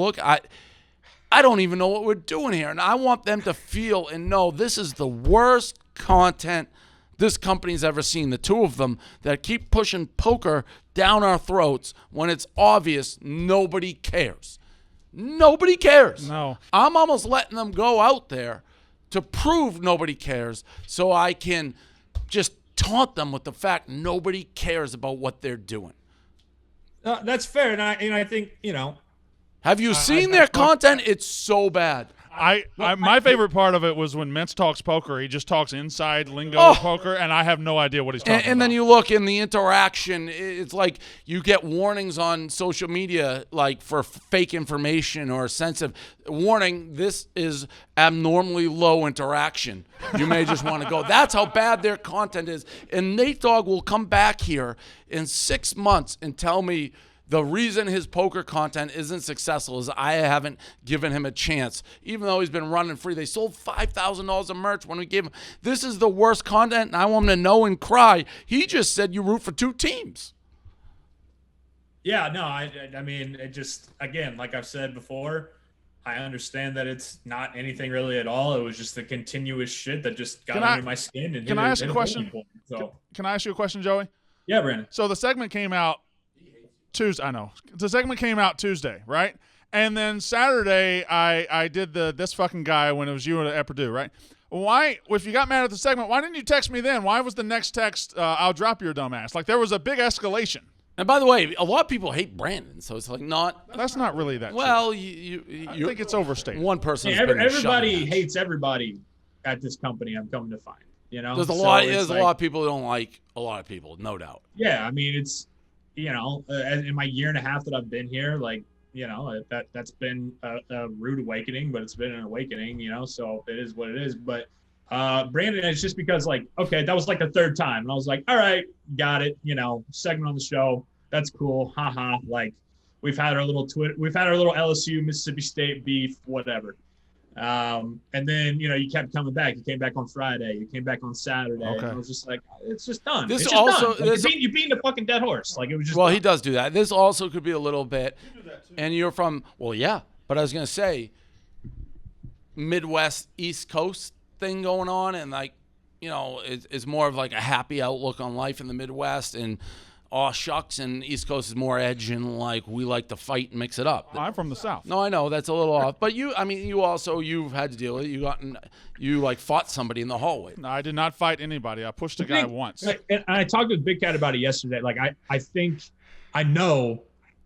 B: I don't even know what we're doing here. And I want them to feel and know this is the worst content this company's ever seen. The two of them that keep pushing poker down our throats when it's obvious nobody cares. Nobody cares.
E: No.
B: I'm almost letting them go out there to prove nobody cares so I can just taunt them with the fact nobody cares about what they're doing.
F: That's fair, and I think
B: Have you seen their content? It's so bad.
E: My favorite part of it was when Mintz talks poker. He just talks inside lingo of poker, and I have no idea what he's talking about.
B: And then you look in the interaction. It's like you get warnings on social media, like for fake information or sensitive warning. This is abnormally low interaction. You may just want to go. That's how bad their content is. And Nate Dogg will come back here in 6 months and tell me the reason his poker content isn't successful is I haven't given him a chance. Even though he's been running free. They sold $5,000 of merch when we gave him. This is the worst content, and I want him to know and cry. He just said you root for two teams.
F: Yeah, no, I mean, it just, again, like I've said before, I understand that it's not anything really at all. It was just the continuous shit that just got under my skin. And
E: can I ask a question? Can I ask you a question, Joey?
F: Yeah, Brandon.
E: So the segment came out Tuesday. I know. The segment came out Tuesday, right? And then Saturday, I did this fucking guy when it was you at Purdue, right? Why, if you got mad at the segment, why didn't you text me then? Why was the next text, I'll drop your dumb ass? Like, there was a big escalation.
B: And by the way, a lot of people hate Brandon, so it's like not.
E: That's not really that.
B: Well,
E: I think it's overstated.
B: One person.
F: Everybody hates everybody at this company. I'm coming to find.
B: There's a lot of people who don't like a lot of people, no doubt.
F: Yeah, I mean, it's in my year and a half that I've been here, that's been a rude awakening, but it's been an awakening. So it is what it is. But Brandon, it's just because okay, that was the third time, and I was like, all right, got it. Segment on the show, that's cool, haha. We've had our little LSU Mississippi State beef, whatever. And then you kept coming back. You came back on Friday. You came back on Saturday. Okay. And I was just like, it's just done. It's just done. You're beating a fucking dead horse. It was just.
B: Well,
F: done.
B: He does do that. This also could be a little bit. And you're from yeah. But I was gonna say, Midwest East Coast thing going on, and it's more of a happy outlook on life in the Midwest, and aw shucks, and East Coast is more edge and like we like to fight and mix it up.
E: I'm from the South.
B: No, I know that's a little off, but you've had to deal with it. You fought somebody in the hallway.
E: No, I did not fight anybody. I pushed a guy once.
F: And I talked with Big Cat about it yesterday. Like I think I know,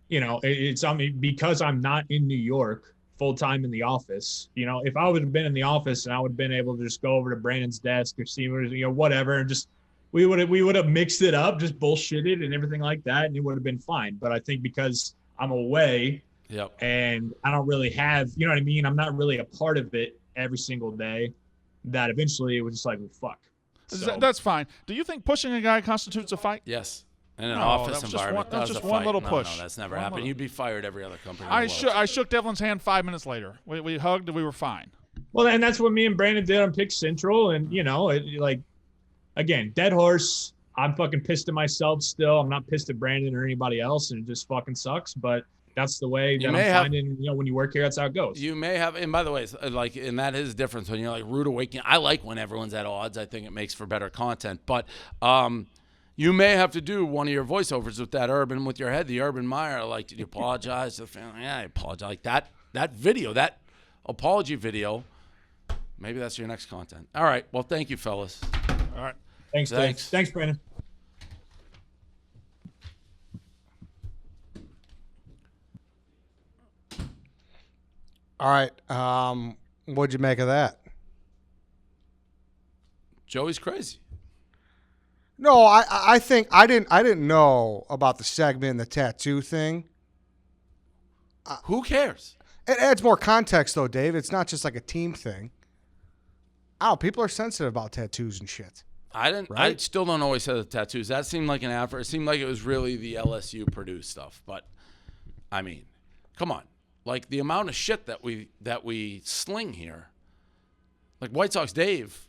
F: it's on me because I'm not in New York full time in the office. If I would have been in the office and I would have been able to just go over to Brandon's desk or see whatever, and just we would have mixed it up, just bullshitted and everything like that, and it would have been fine. But I think because I'm away, and I don't really have, you know what I mean? I'm not really a part of it every single day. That eventually it was just like, well, fuck. So,
E: that's fine. Do you think pushing a guy constitutes a fight?
B: Yes. In an
E: No,
B: office
E: that was
B: environment,
E: that was
B: that
E: just
B: was a
E: one
B: fight.
E: little
B: No,
E: push.
B: No, that's never
E: One
B: happened.
E: little-
B: You'd be fired every other company.
E: I shook Devlin's hand 5 minutes later. We hugged and we were fine.
F: well, and that's what me and Brandon did on Pick Central. And, again, dead horse. I'm fucking pissed at myself still. I'm not pissed at Brandon or anybody else, and it just fucking sucks. But that's the way that I'm finding, when you work here, that's how it goes.
B: You may have, and by the way, and that is different when you're like rude awakening. I like when everyone's at odds. I think it makes for better content. But you may have to do one of your voiceovers with that Urban, with your head, the Urban Meyer. Like, did you apologize to the family? Yeah, I apologize. Like that video, that apology video. Maybe that's your next content. All right. Well, thank you, fellas.
E: All right.
F: Thanks, Dave. Thanks, Brandon.
A: All right. What'd you make of that?
B: Joey's crazy.
A: No, I think I didn't know about the segment, the tattoo thing.
B: Who cares?
A: It adds more context, though, Dave. It's not just like a team thing. People are sensitive about tattoos and shit.
B: I
A: Right?
B: still don't know what he said of the tattoos. That seemed like an effort. It seemed like it was really the LSU produced stuff. But I mean, come on. Like the amount of shit that we sling here. Like White Sox Dave.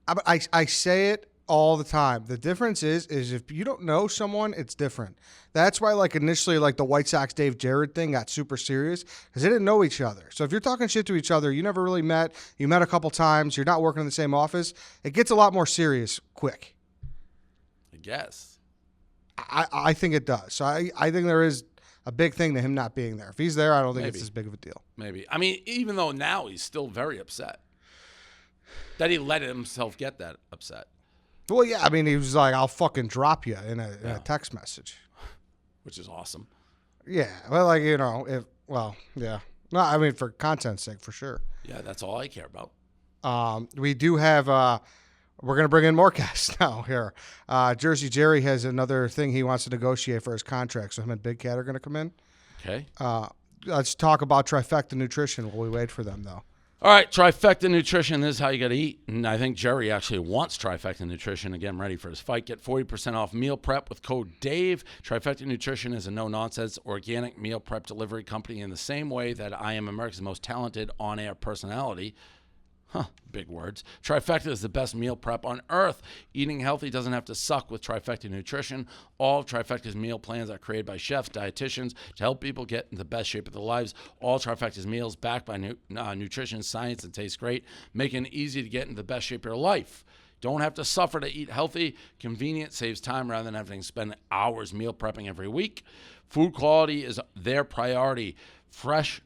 A: I say it all the time. The difference is if you don't know someone, it's different. That's why, like, initially, like, the White Sox Dave Jarrett thing got super serious because they didn't know each other. So if you're talking shit to each other, you never really met, you met a couple times, you're not working in the same office, it gets a lot more serious quick.
B: I guess.
A: I think it does. So I think there is a big thing to him not being there. If he's there, I don't think it's as big of a deal.
B: Maybe. I mean, even though now he's still very upset that he let himself get that upset.
A: Well, yeah, I mean, he was like, I'll fucking drop you in a text message.
B: Which is awesome.
A: Yeah. Well, like, yeah. No, I mean, for content's sake, for sure.
B: Yeah, that's all I care about.
A: We do have, we're going to bring in more guests now here. Jersey Jerry has another thing he wants to negotiate for his contract, so him and Big Cat are going to come in.
B: Okay.
A: Let's talk about Trifecta Nutrition while we wait for them, though.
B: All right, Trifecta Nutrition, this is how you got to eat. And I think Jerry actually wants Trifecta Nutrition. Again, ready for his fight. Get 40% off meal prep with code DAVE. Trifecta Nutrition is a no-nonsense organic meal prep delivery company in the same way that I am America's most talented on-air personality. Big words. Trifecta is the best meal prep on earth. Eating healthy doesn't have to suck with Trifecta Nutrition. All of Trifecta's meal plans are created by chefs, dietitians to help people get in the best shape of their lives. All Trifecta's meals backed by nutrition science and taste great, making it easy to get into the best shape of your life. Don't have to suffer to eat healthy. Convenient, saves time rather than having to spend hours meal prepping every week. Food quality is their priority. Fresher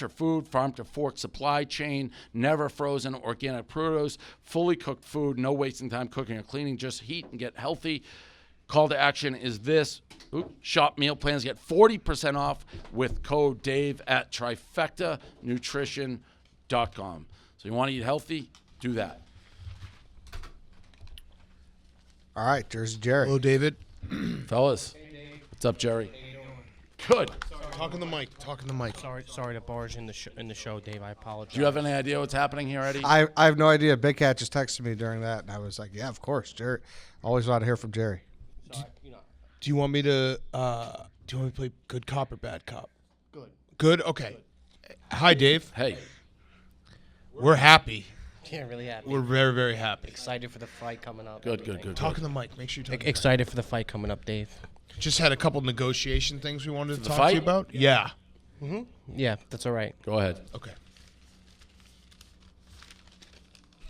B: food, farm-to-fork supply chain, never frozen, organic produce, fully cooked food, no wasting time cooking or cleaning, just heat and get healthy. Call to action is this. Shop meal plans. Get 40% off with code DAVE at trifectanutrition.com. So you want to eat healthy? Do that.
A: All right, Jersey Jerry.
G: Hello, David.
B: Fellas, what's up, Jerry? Good.
G: Talking the mic.
H: Sorry to barge in the show, Dave. I apologize.
B: Do you have any idea what's happening here, Eddie?
A: I have no idea. Big Cat just texted me during that, and I was like, yeah, of course, Jerry. Always want to hear from Jerry.
G: Do you want me to play good cop or bad cop? Good? Okay. Hi, Dave.
B: Hey.
G: We're happy.
H: Yeah, really happy.
G: We're very, very happy.
H: Excited for the fight coming up.
B: Good.
G: Talking the mic. Make sure you talk.
H: Excited for the fight coming up, Dave.
G: Just had a couple negotiation things we wanted to
B: the
G: talk
B: fight?
G: to you about. Yeah.
H: Yeah, that's all right.
B: Go ahead.
G: Okay.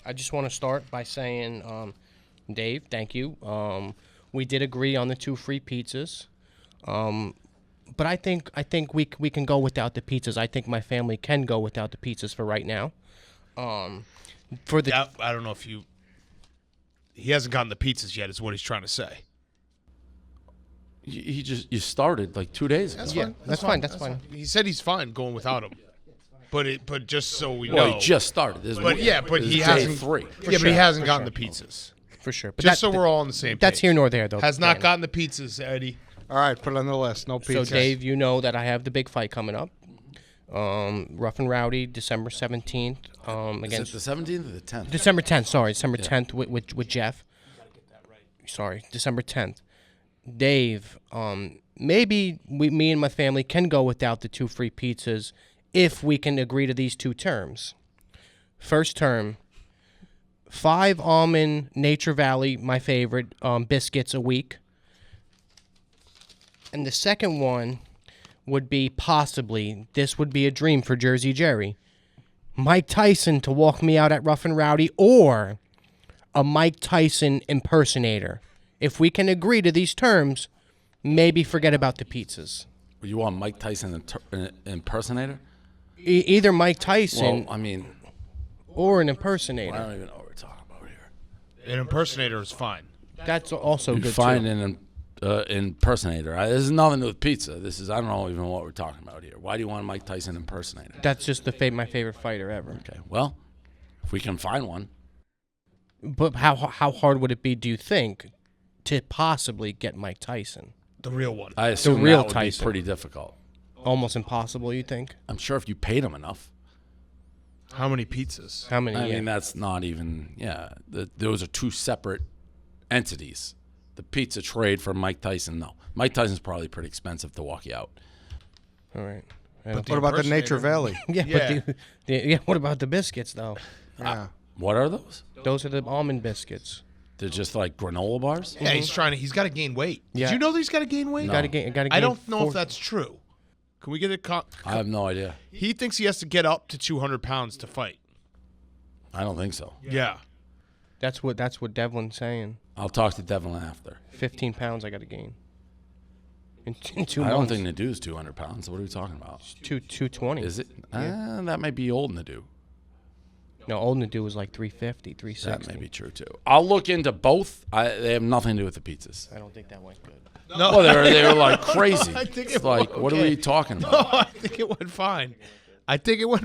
H: I just want to start by saying, Dave, thank you. We did agree on the 2 free pizzas. But I think we can go without the pizzas. I think my family can go without the pizzas for right now. For the
G: I don't know if he hasn't gotten the pizzas yet. Is what he's trying to say.
B: You started like 2 days ago.
H: That's fine. That's fine.
G: He said he's fine going without him. But just so we
B: Well,
G: know,
B: he just started.
G: but he
B: day
G: hasn't.
B: 3.
G: But he hasn't gotten the pizzas.
H: For sure. But
G: Just so we're all on the same page.
H: That's here nor there, though.
G: Has not
H: Dan.
G: gotten the pizzas, Eddie.
A: All right, put it on the list. No pizza.
H: So, Dave, you know that I have the big fight coming up. Rough and Rowdy, December 17th. Against
B: Is it the 17th or the 10th?
H: December 10th, sorry. December 10th with Jeff. Sorry, December 10th. Dave, maybe me and my family can go without the 2 free pizzas if we can agree to these 2 terms. First term, 5 almond Nature Valley, my favorite, biscuits a week. And the second one would be possibly, this would be a dream for Jersey Jerry, Mike Tyson to walk me out at Rough and Rowdy, or a Mike Tyson impersonator. If we can agree to these terms, maybe forget about the pizzas.
B: You want Mike Tyson impersonator?
H: Either Mike Tyson
B: Well, I mean,
H: or an
B: I
H: impersonator.
B: don't even know what we're talking about here.
G: An impersonator is fine.
H: That's also
B: You
H: good
B: find
H: too.
B: an impersonator. This is nothing to do with pizza. This is, I don't know even what we're talking about here. Why do you want a Mike Tyson impersonator?
H: That's just my favorite fighter ever.
B: Okay, well, if we can find one.
H: But how hard would it be, do you think, to possibly get Mike Tyson?
G: The real one.
B: I assume
H: real
B: that would
H: Tyson.
B: be pretty difficult.
H: Almost impossible, you think?
B: I'm sure if you paid him enough.
G: How many pizzas?
H: How many?
B: I
H: yeah.
B: mean, that's not even, those are 2 separate entities. The pizza trade for Mike Tyson, no. Mike Tyson's probably pretty expensive to walk you out.
H: All right.
A: What about the Nature Valley?
H: Yeah,
G: Yeah.
H: but what about the biscuits, though?
A: Yeah.
B: What are those?
H: Those are the almond biscuits.
B: They're just like granola bars?
G: Yeah, he's he's got to gain weight.
H: Yeah.
G: Did you know that he's got to gain weight?
B: No.
H: Gotta gain
G: I don't know
H: 4
G: if that's true. Can we get a
B: I have no idea.
G: He thinks he has to get up to 200 pounds to fight.
B: I don't think so.
G: Yeah.
H: That's what Devlin's saying.
B: I'll talk to Devlin after.
H: 15 pounds I got to gain. In 2 months.
B: I don't think Nadu's 200 pounds. What are we talking about?
H: 220.
B: Is it? That might be old Nadu.
H: No, old Nadu was like 350, 360.
B: That may be true, too. I'll look into both. They have nothing to do with the pizzas.
H: I don't think that went good.
G: No,
B: Well, they were like crazy.
G: I think
B: It's
G: it
B: like,
G: went
B: what are
G: okay.
B: we talking
G: No,
B: about?
G: I think it went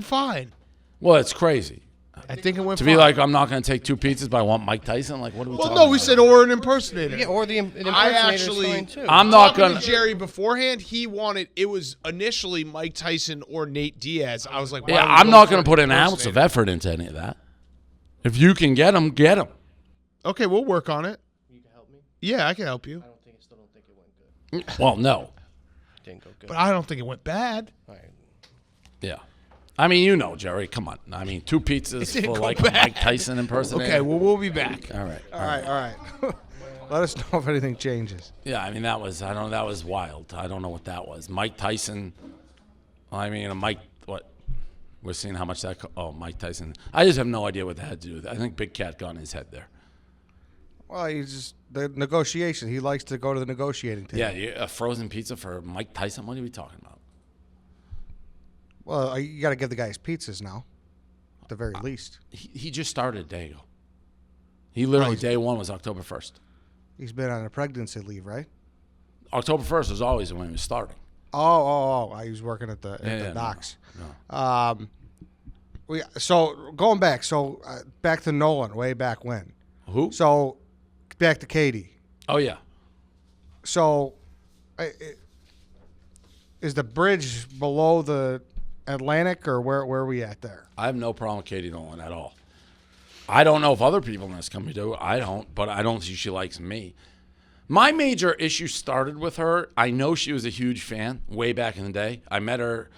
G: fine.
B: Well, it's crazy.
G: I think it went
B: To
G: fine.
B: be like, I'm not going to take 2 pizzas, but I want Mike Tyson? Like, what are we
G: well,
B: talking
G: no,
B: about?
G: we said or an impersonator.
H: Yeah, or the impersonator
G: I actually,
H: fine too.
B: I'm not
G: talking
B: going
G: to Jerry beforehand. He wanted, it was initially Mike Tyson or Nate Diaz. I was like, why
B: Yeah,
G: don't we
B: I'm
G: go
B: not
G: for
B: going
G: an
B: to put an ounce of
G: impersonator?
B: effort into any of that. If you can get them, get them.
G: Okay, we'll work on it.
H: You can help me?
G: Yeah, I can help you.
H: Still don't think it went good.
B: Well, no.
H: Didn't go good.
G: But I don't think it went bad.
H: All right.
B: Yeah. I mean, you know, Jerry, come on. I mean, 2 pizzas
G: didn't
B: for
G: go
B: like a
G: bad.
B: Mike Tyson impersonator.
G: Okay, well, we'll be back.
B: All right.
A: All right. Let us know if anything changes.
B: Yeah, I mean, that was wild. I don't know what that was. Mike Tyson. I mean, what? We're seeing how much that, Mike Tyson. I just have no idea what that had to do with it. I think Big Cat got in his head there.
A: Well, he's just the negotiation. He likes to go to the negotiating table.
B: Yeah, a frozen pizza for Mike Tyson? What are we talking about?
A: Well, you got to give the guy his pizzas now, at the very least.
B: He just started a day ago. He literally, day 1 was October 1st.
A: He's been on a pregnancy leave, right?
B: October 1st was always when he was starting.
A: Oh! He was working at the
B: Yeah,
A: docks.
B: No.
A: So going back, back to Nolan, way back when.
B: Who?
A: So back to Katie.
B: Oh, yeah.
A: So is the bridge below the Atlantic, or where are we at there?
B: I have no problem with Katie Nolan at all. I don't know if other people in this company do. I don't, but I don't see she likes me. My major issue started with her. I know she was a huge fan way back in the day. I met her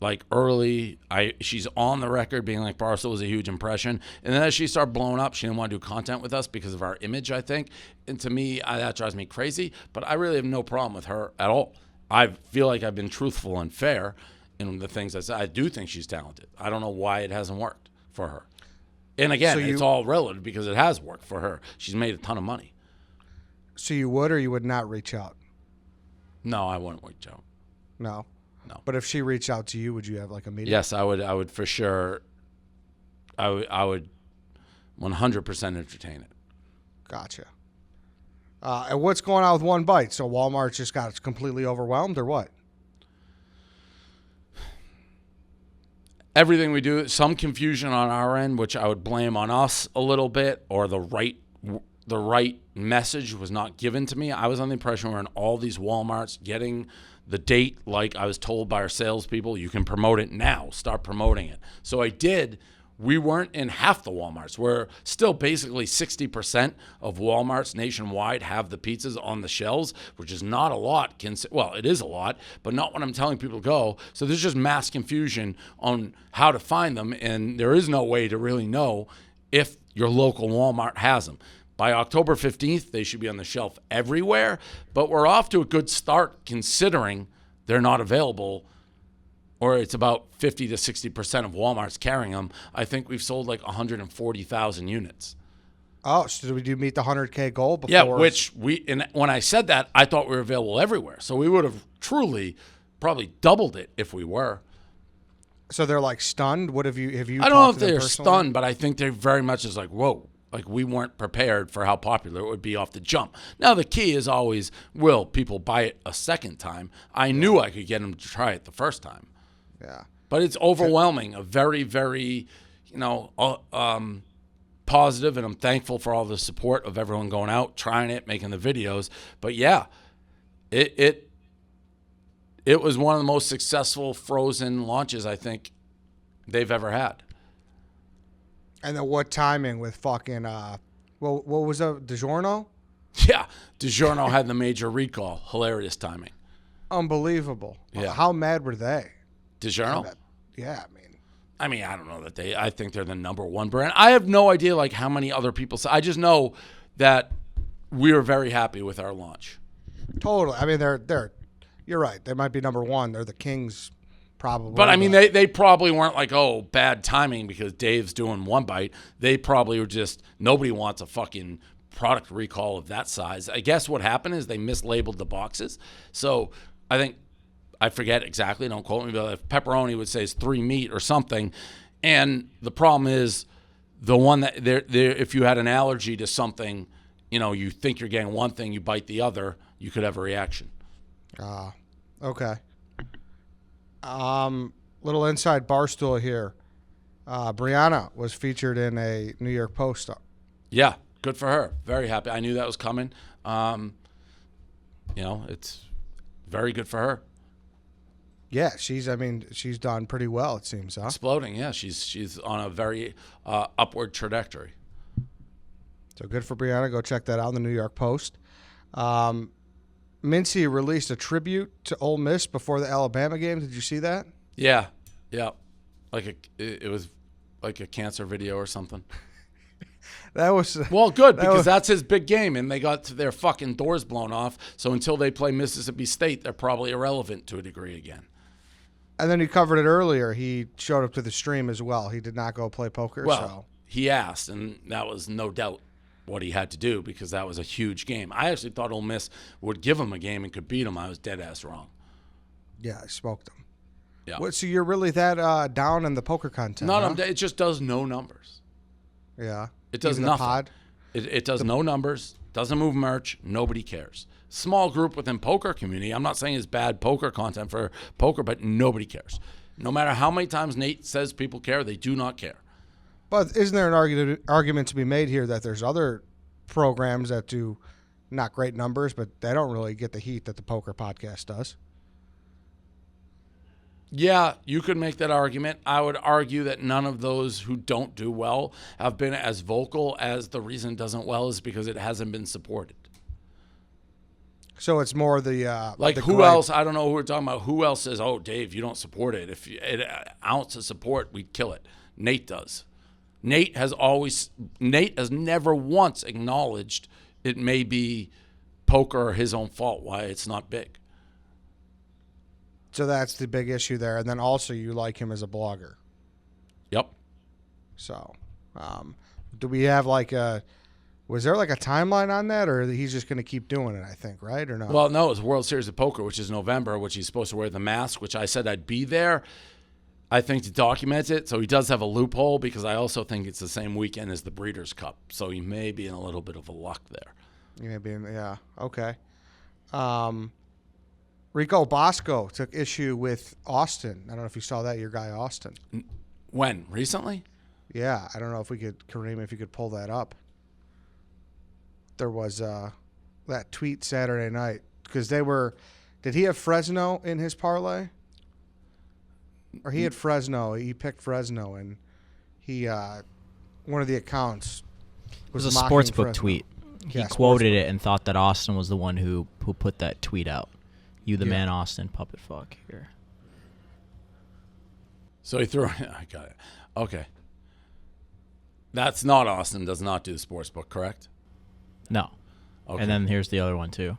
B: like early. She's on the record being like Barstool was a huge impression. And then as she started blowing up, she didn't want to do content with us because of our image, I think. And to me, that drives me crazy. But I really have no problem with her at all. I feel like I've been truthful and fair in the things I said. I do think she's talented. I don't know why it hasn't worked for her. And again,
A: So
B: it's all relative because it has worked for her. She's made a ton of money.
A: So you would or you would not reach out?
B: No, I wouldn't reach out.
A: No.
B: No.
A: But if she reached out to you, would you have like a meeting?
B: Yes, I would. I would for sure. I would 100% entertain it.
A: Gotcha. And what's going on with One Bite? So Walmart just got completely overwhelmed, or what?
B: Everything we do, some confusion on our end, which I would blame on us a little bit, or the right message was not given to me. I was on the impression we're in all these Walmarts getting the date like I was told by our salespeople. You can promote it now. Start promoting it. So I did. We weren't in half the Walmarts. We're still basically 60% of Walmarts nationwide have the pizzas on the shelves, which is not a lot. Well, it is a lot, but not when I'm telling people to go. So there's just mass confusion on how to find them, and there is no way to really know if your local Walmart has them. By October 15th, they should be on the shelf everywhere, but we're off to a good start considering they're not available, or it's about 50 to 60% of Walmart's carrying them. I think we've sold like 140,000 units.
A: Oh, so did we meet the 100K goal before?
B: Yeah, which and when I said that, I thought we were available everywhere. So we would have truly probably doubled it if we were.
A: So they're like stunned? What have you
B: I don't know
A: talked
B: if
A: to them
B: they're
A: personally?
B: stunned, but I think they very much is like, whoa. Like, we weren't prepared for how popular it would be off the jump. Now, the key is always, will people buy it a second time? I knew I could get them to try it the first time.
A: Yeah.
B: But it's overwhelming, a very, very, positive, and I'm thankful for all the support of everyone going out, trying it, making the videos. But, yeah, it was one of the most successful frozen launches I think they've ever had.
A: And then what timing with fucking, what was that, DiGiorno?
B: Yeah, DiGiorno had the major recall. Hilarious timing.
A: Unbelievable.
B: Yeah.
A: How mad were they?
B: DiGiorno?
A: Yeah,
B: I mean, I don't know that I think they're the number one brand. I have no idea like how many other people say. I just know that we were very happy with our launch.
A: Totally. I mean, they're you're right. They might be number one. They're the kings, probably.
B: But I mean, they probably weren't like, oh, bad timing because Dave's doing One Bite. They probably were just, nobody wants a fucking product recall of that size. I guess what happened is they mislabeled the boxes. So I think, I forget exactly, don't quote me, but if pepperoni would say it's 3 meat or something. And the problem is the one that if you had an allergy to something, you think you're getting one thing, you bite the other, you could have a reaction.
A: Okay. Little inside Barstool here. Brianna was featured in a New York Post.
B: Yeah, good for her. Very happy. I knew that was coming. It's very good for her.
A: Yeah, she's done pretty well, it seems, huh?
B: Exploding, yeah. She's on a very upward trajectory.
A: So good for Brianna. Go check that out in the New York Post. Mincy released a tribute to Ole Miss before the Alabama game. Did you see that?
B: Yeah. It was like a cancer video or something.
A: That was
B: well, good because that's his big game, and they got their fucking doors blown off. So until they play Mississippi State, they're probably irrelevant to a degree again.
A: And then he covered it earlier. He showed up to the stream as well. He did not go play poker.
B: Well, he asked, and that was no doubt what he had to do because that was a huge game. I actually thought Ole Miss would give him a game and could beat him. I was dead ass wrong.
A: Yeah, I smoked him.
B: Yeah.
A: So you're really that down in the poker content?
B: No,
A: huh?
B: It just does no numbers.
A: Yeah.
B: It does
A: Even
B: nothing.
A: The pod?
B: It does no numbers, doesn't move merch, nobody cares. Small group within poker community. I'm not saying it's bad poker content for poker, but nobody cares. No matter how many times Nate says people care, they do not care.
A: But isn't there an argument to be made here that there's other programs that do not great numbers, but they don't really get the heat that the poker podcast does?
B: Yeah, you could make that argument. I would argue that none of those who don't do well have been as vocal as the reason it doesn't well is because it hasn't been supported.
A: So it's more the
B: who
A: gripe.
B: else? I don't know who we're talking about. Who else says, "Oh, Dave, you don't support it"? If an ounce of support, we'd kill it. Nate does. Nate has never once acknowledged it may be poker or his own fault why it's not big.
A: So that's the big issue there. And then also you like him as a blogger.
B: Yep.
A: So do we have like Was there like a timeline on that, or he's just going to keep doing it? I think, right or no?
B: Well, no, it's World Series of Poker, which is November, which he's supposed to wear the mask, which I said I'd be there. I think to document it, so he does have a loophole because I also think it's the same weekend as the Breeders' Cup, so he may be in a little bit of a luck there.
A: Yeah. Okay. Rico Bosco took issue with Austin. I don't know if you saw that. Your guy Austin.
B: When? Recently?
A: Yeah, I don't know if we could, Kareem, if you could pull that up. There was that tweet Saturday night because they were. Did he have Fresno in his parlay? Or he had Fresno. He picked Fresno, and he one of the accounts
I: was
A: was
I: a
A: mocking
I: sportsbook
A: Fresno.
I: tweet. He
A: Yeah,
I: quoted
A: sportsbook.
I: it and thought that Austin was the one who put that tweet out. You the man, Austin, puppet fuck here.
B: So he threw. I got it. Okay. That's not Austin. Does not do the sportsbook, correct?
I: No.
B: Okay.
I: And then here's the other one too.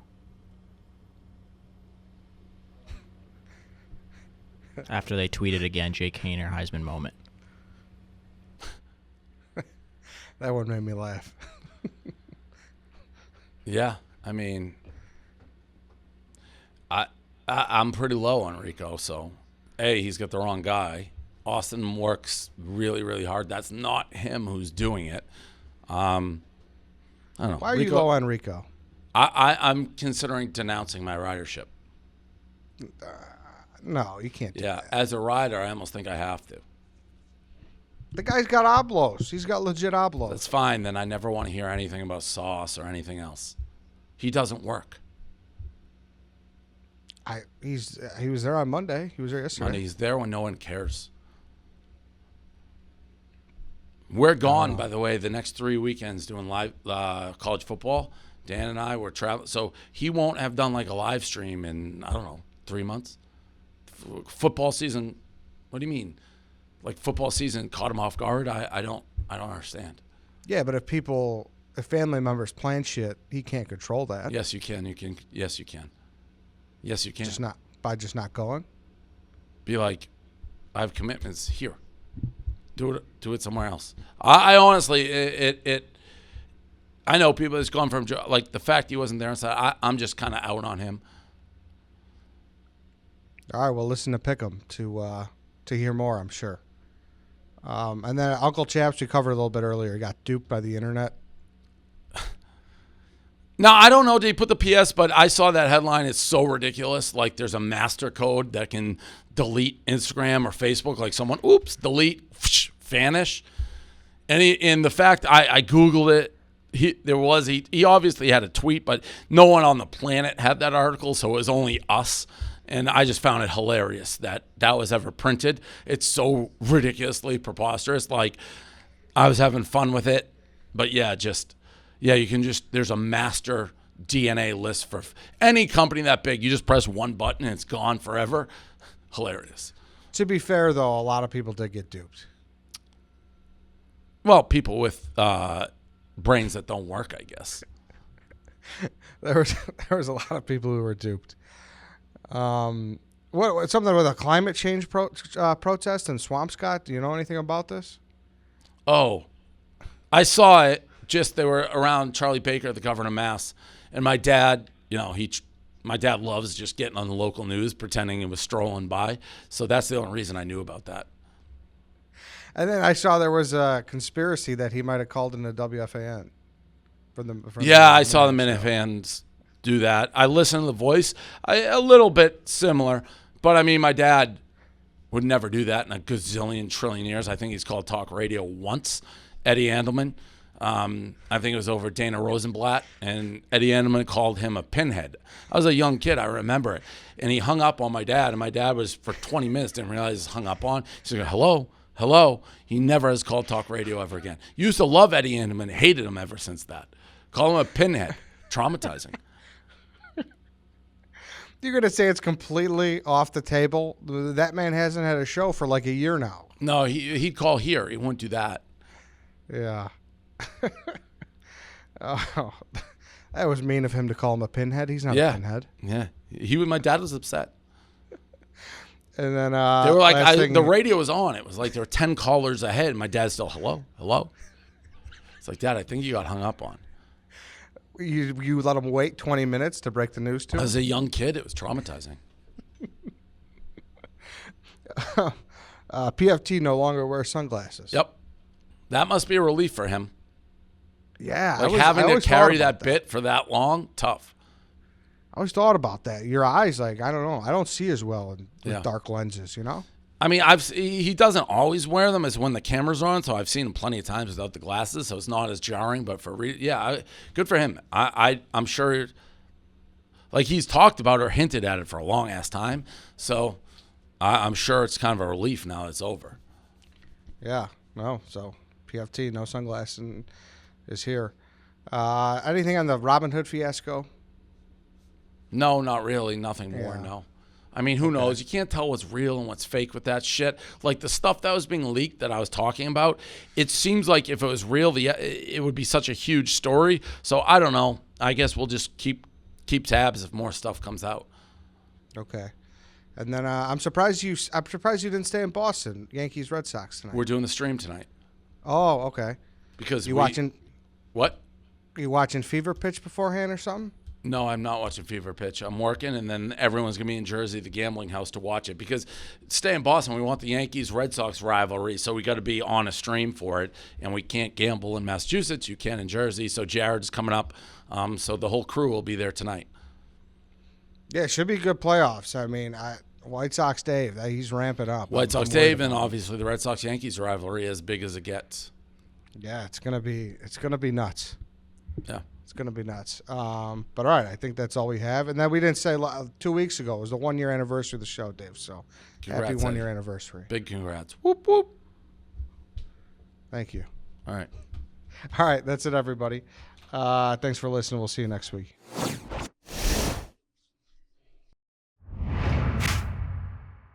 I: After they tweeted again, Jake Haener Heisman moment.
A: That one made me laugh.
B: Yeah, I mean, I'm pretty low on Rico. So, he's got the wrong guy. Austin works really, really hard. That's not him who's doing it. I don't know.
A: Why are you low on Rico?
B: I'm considering denouncing my ridership.
A: No, you can't do
B: Yeah,
A: that.
B: as a rider, I almost think I have to.
A: The guy's got oblos. He's got legit oblos.
B: That's fine. Then I never want to hear anything about sauce or anything else. He doesn't work.
A: He was there on Monday. He was there yesterday.
B: Monday, he's there when no one cares. We're gone, by the way, the next 3 weekends doing live college football. Dan and I were traveling. So he won't have done like a live stream in, I don't know, 3 months. Football season, what do you mean? Like football season caught him off guard? I don't understand.
A: Yeah, but if family members plan shit, he can't control that.
B: Yes, you can. Yes, you can. Yes, you can.
A: Just not going.
B: Be like, I have commitments here. Do it somewhere else. I honestly, I know people that's gone from like the fact he wasn't there and said I'm just kind of out on him.
A: All right, well, listen to Pick'em to hear more, I'm sure. And then Uncle Chaps, we covered a little bit earlier. He got duped by the internet.
B: Now, I don't know, did he put the PS, but I saw that headline. It's so ridiculous. Like, there's a master code that can delete Instagram or Facebook. Like, someone, delete, vanish. And the fact, I Googled it. He obviously had a tweet, but no one on the planet had that article, so it was only us. And I just found it hilarious that was ever printed. It's so ridiculously preposterous. Like, I was having fun with it. But, you can there's a master DNA list for any company that big. You just press one button and it's gone forever. Hilarious.
A: To be fair, though, a lot of people did get duped.
B: Well, people with brains that don't work, I guess.
A: There was a lot of people who were duped. What something with a climate change protest in Swampscott? Do you know anything about this?
B: Oh, I saw it. They were around Charlie Baker, the governor of Mass, and my dad. My dad loves just getting on the local news, pretending it was strolling by. So that's the only reason I knew about that.
A: And then I saw there was a conspiracy that he might have called in the WFAN.
B: I saw the Minifans do that. I listened to the voice, a little bit similar, but I mean, my dad would never do that in a gazillion trillion years. I think he's called talk radio once, Eddie Andelman. I think it was over Dana Rosenblatt, and Eddie Andelman called him a pinhead. I was a young kid, I remember it. And he hung up on my dad, and my dad was, for 20 minutes, didn't realize he hung up on. He's like, hello. He never has called talk radio ever again. Used to love Eddie Andelman, hated him ever since that. Call him a pinhead. Traumatizing.
A: You're going to say it's completely off the table? That man hasn't had a show for like a year now.
B: No, he'd call here. He wouldn't do that.
A: Yeah. Oh, that was mean of him to call him a pinhead. He's not a pinhead.
B: Yeah. My dad was upset.
A: And then
B: they were like, the radio was on. It was like there were 10 callers ahead. And my dad's still, hello. It's like, Dad, I think you got hung up on.
A: You let them wait 20 minutes to break the news to?
B: As a young kid, it was traumatizing.
A: PFT no longer wears sunglasses.
B: Yep. That must be a relief for him.
A: Yeah.
B: Like
A: I
B: having to
A: always
B: carry
A: thought about
B: that bit for that long, tough.
A: I always thought about that. Your eyes, like, I don't know. I don't see as well with
B: Yeah.
A: dark lenses, you know?
B: I mean, he doesn't always wear them as when the camera's on, so I've seen him plenty of times without the glasses, so it's not as jarring. But good for him. I'm sure, like he's talked about or hinted at it for a long ass time, so I'm sure it's kind of a relief now it's over.
A: Yeah. No. So PFT, no sunglasses, is here. Anything on the Robin Hood fiasco?
B: No, not really. Nothing more.
A: Yeah.
B: No. I mean, who knows? You can't tell what's real and what's fake with that shit. Like the stuff that was being leaked that I was talking about, it seems like if it was real, it would be such a huge story. So I don't know. I guess we'll just keep tabs if more stuff comes out.
A: Okay. And then I'm surprised you didn't stay in Boston. Yankees Red Sox tonight.
B: We're doing the stream tonight.
A: Oh, okay.
B: Because
A: watching
B: what?
A: You watching Fever Pitch beforehand or something?
B: No, I'm not watching Fever Pitch. I'm working, and then everyone's going to be in Jersey, the gambling house, to watch it. Because stay in Boston, we want the Yankees-Red Sox rivalry, so we got to be on a stream for it. And we can't gamble in Massachusetts. You can in Jersey. So Jared's coming up. So the whole crew will be there tonight.
A: Yeah, it should be good playoffs. I mean, White Sox Dave, he's ramping up.
B: White Sox Dave, and obviously the Red Sox-Yankees rivalry as big as it gets.
A: Yeah, it's gonna be nuts.
B: Yeah.
A: It's going to be nuts. But all right, I think that's all we have. And then we didn't say 2 weeks ago was the 1 year anniversary of the show, Dave. So
B: Congrats,
A: happy 1 year anniversary.
B: Big congrats. Whoop, whoop.
A: Thank you.
B: All right.
A: All right, that's it, everybody. Thanks for listening. We'll see you next week.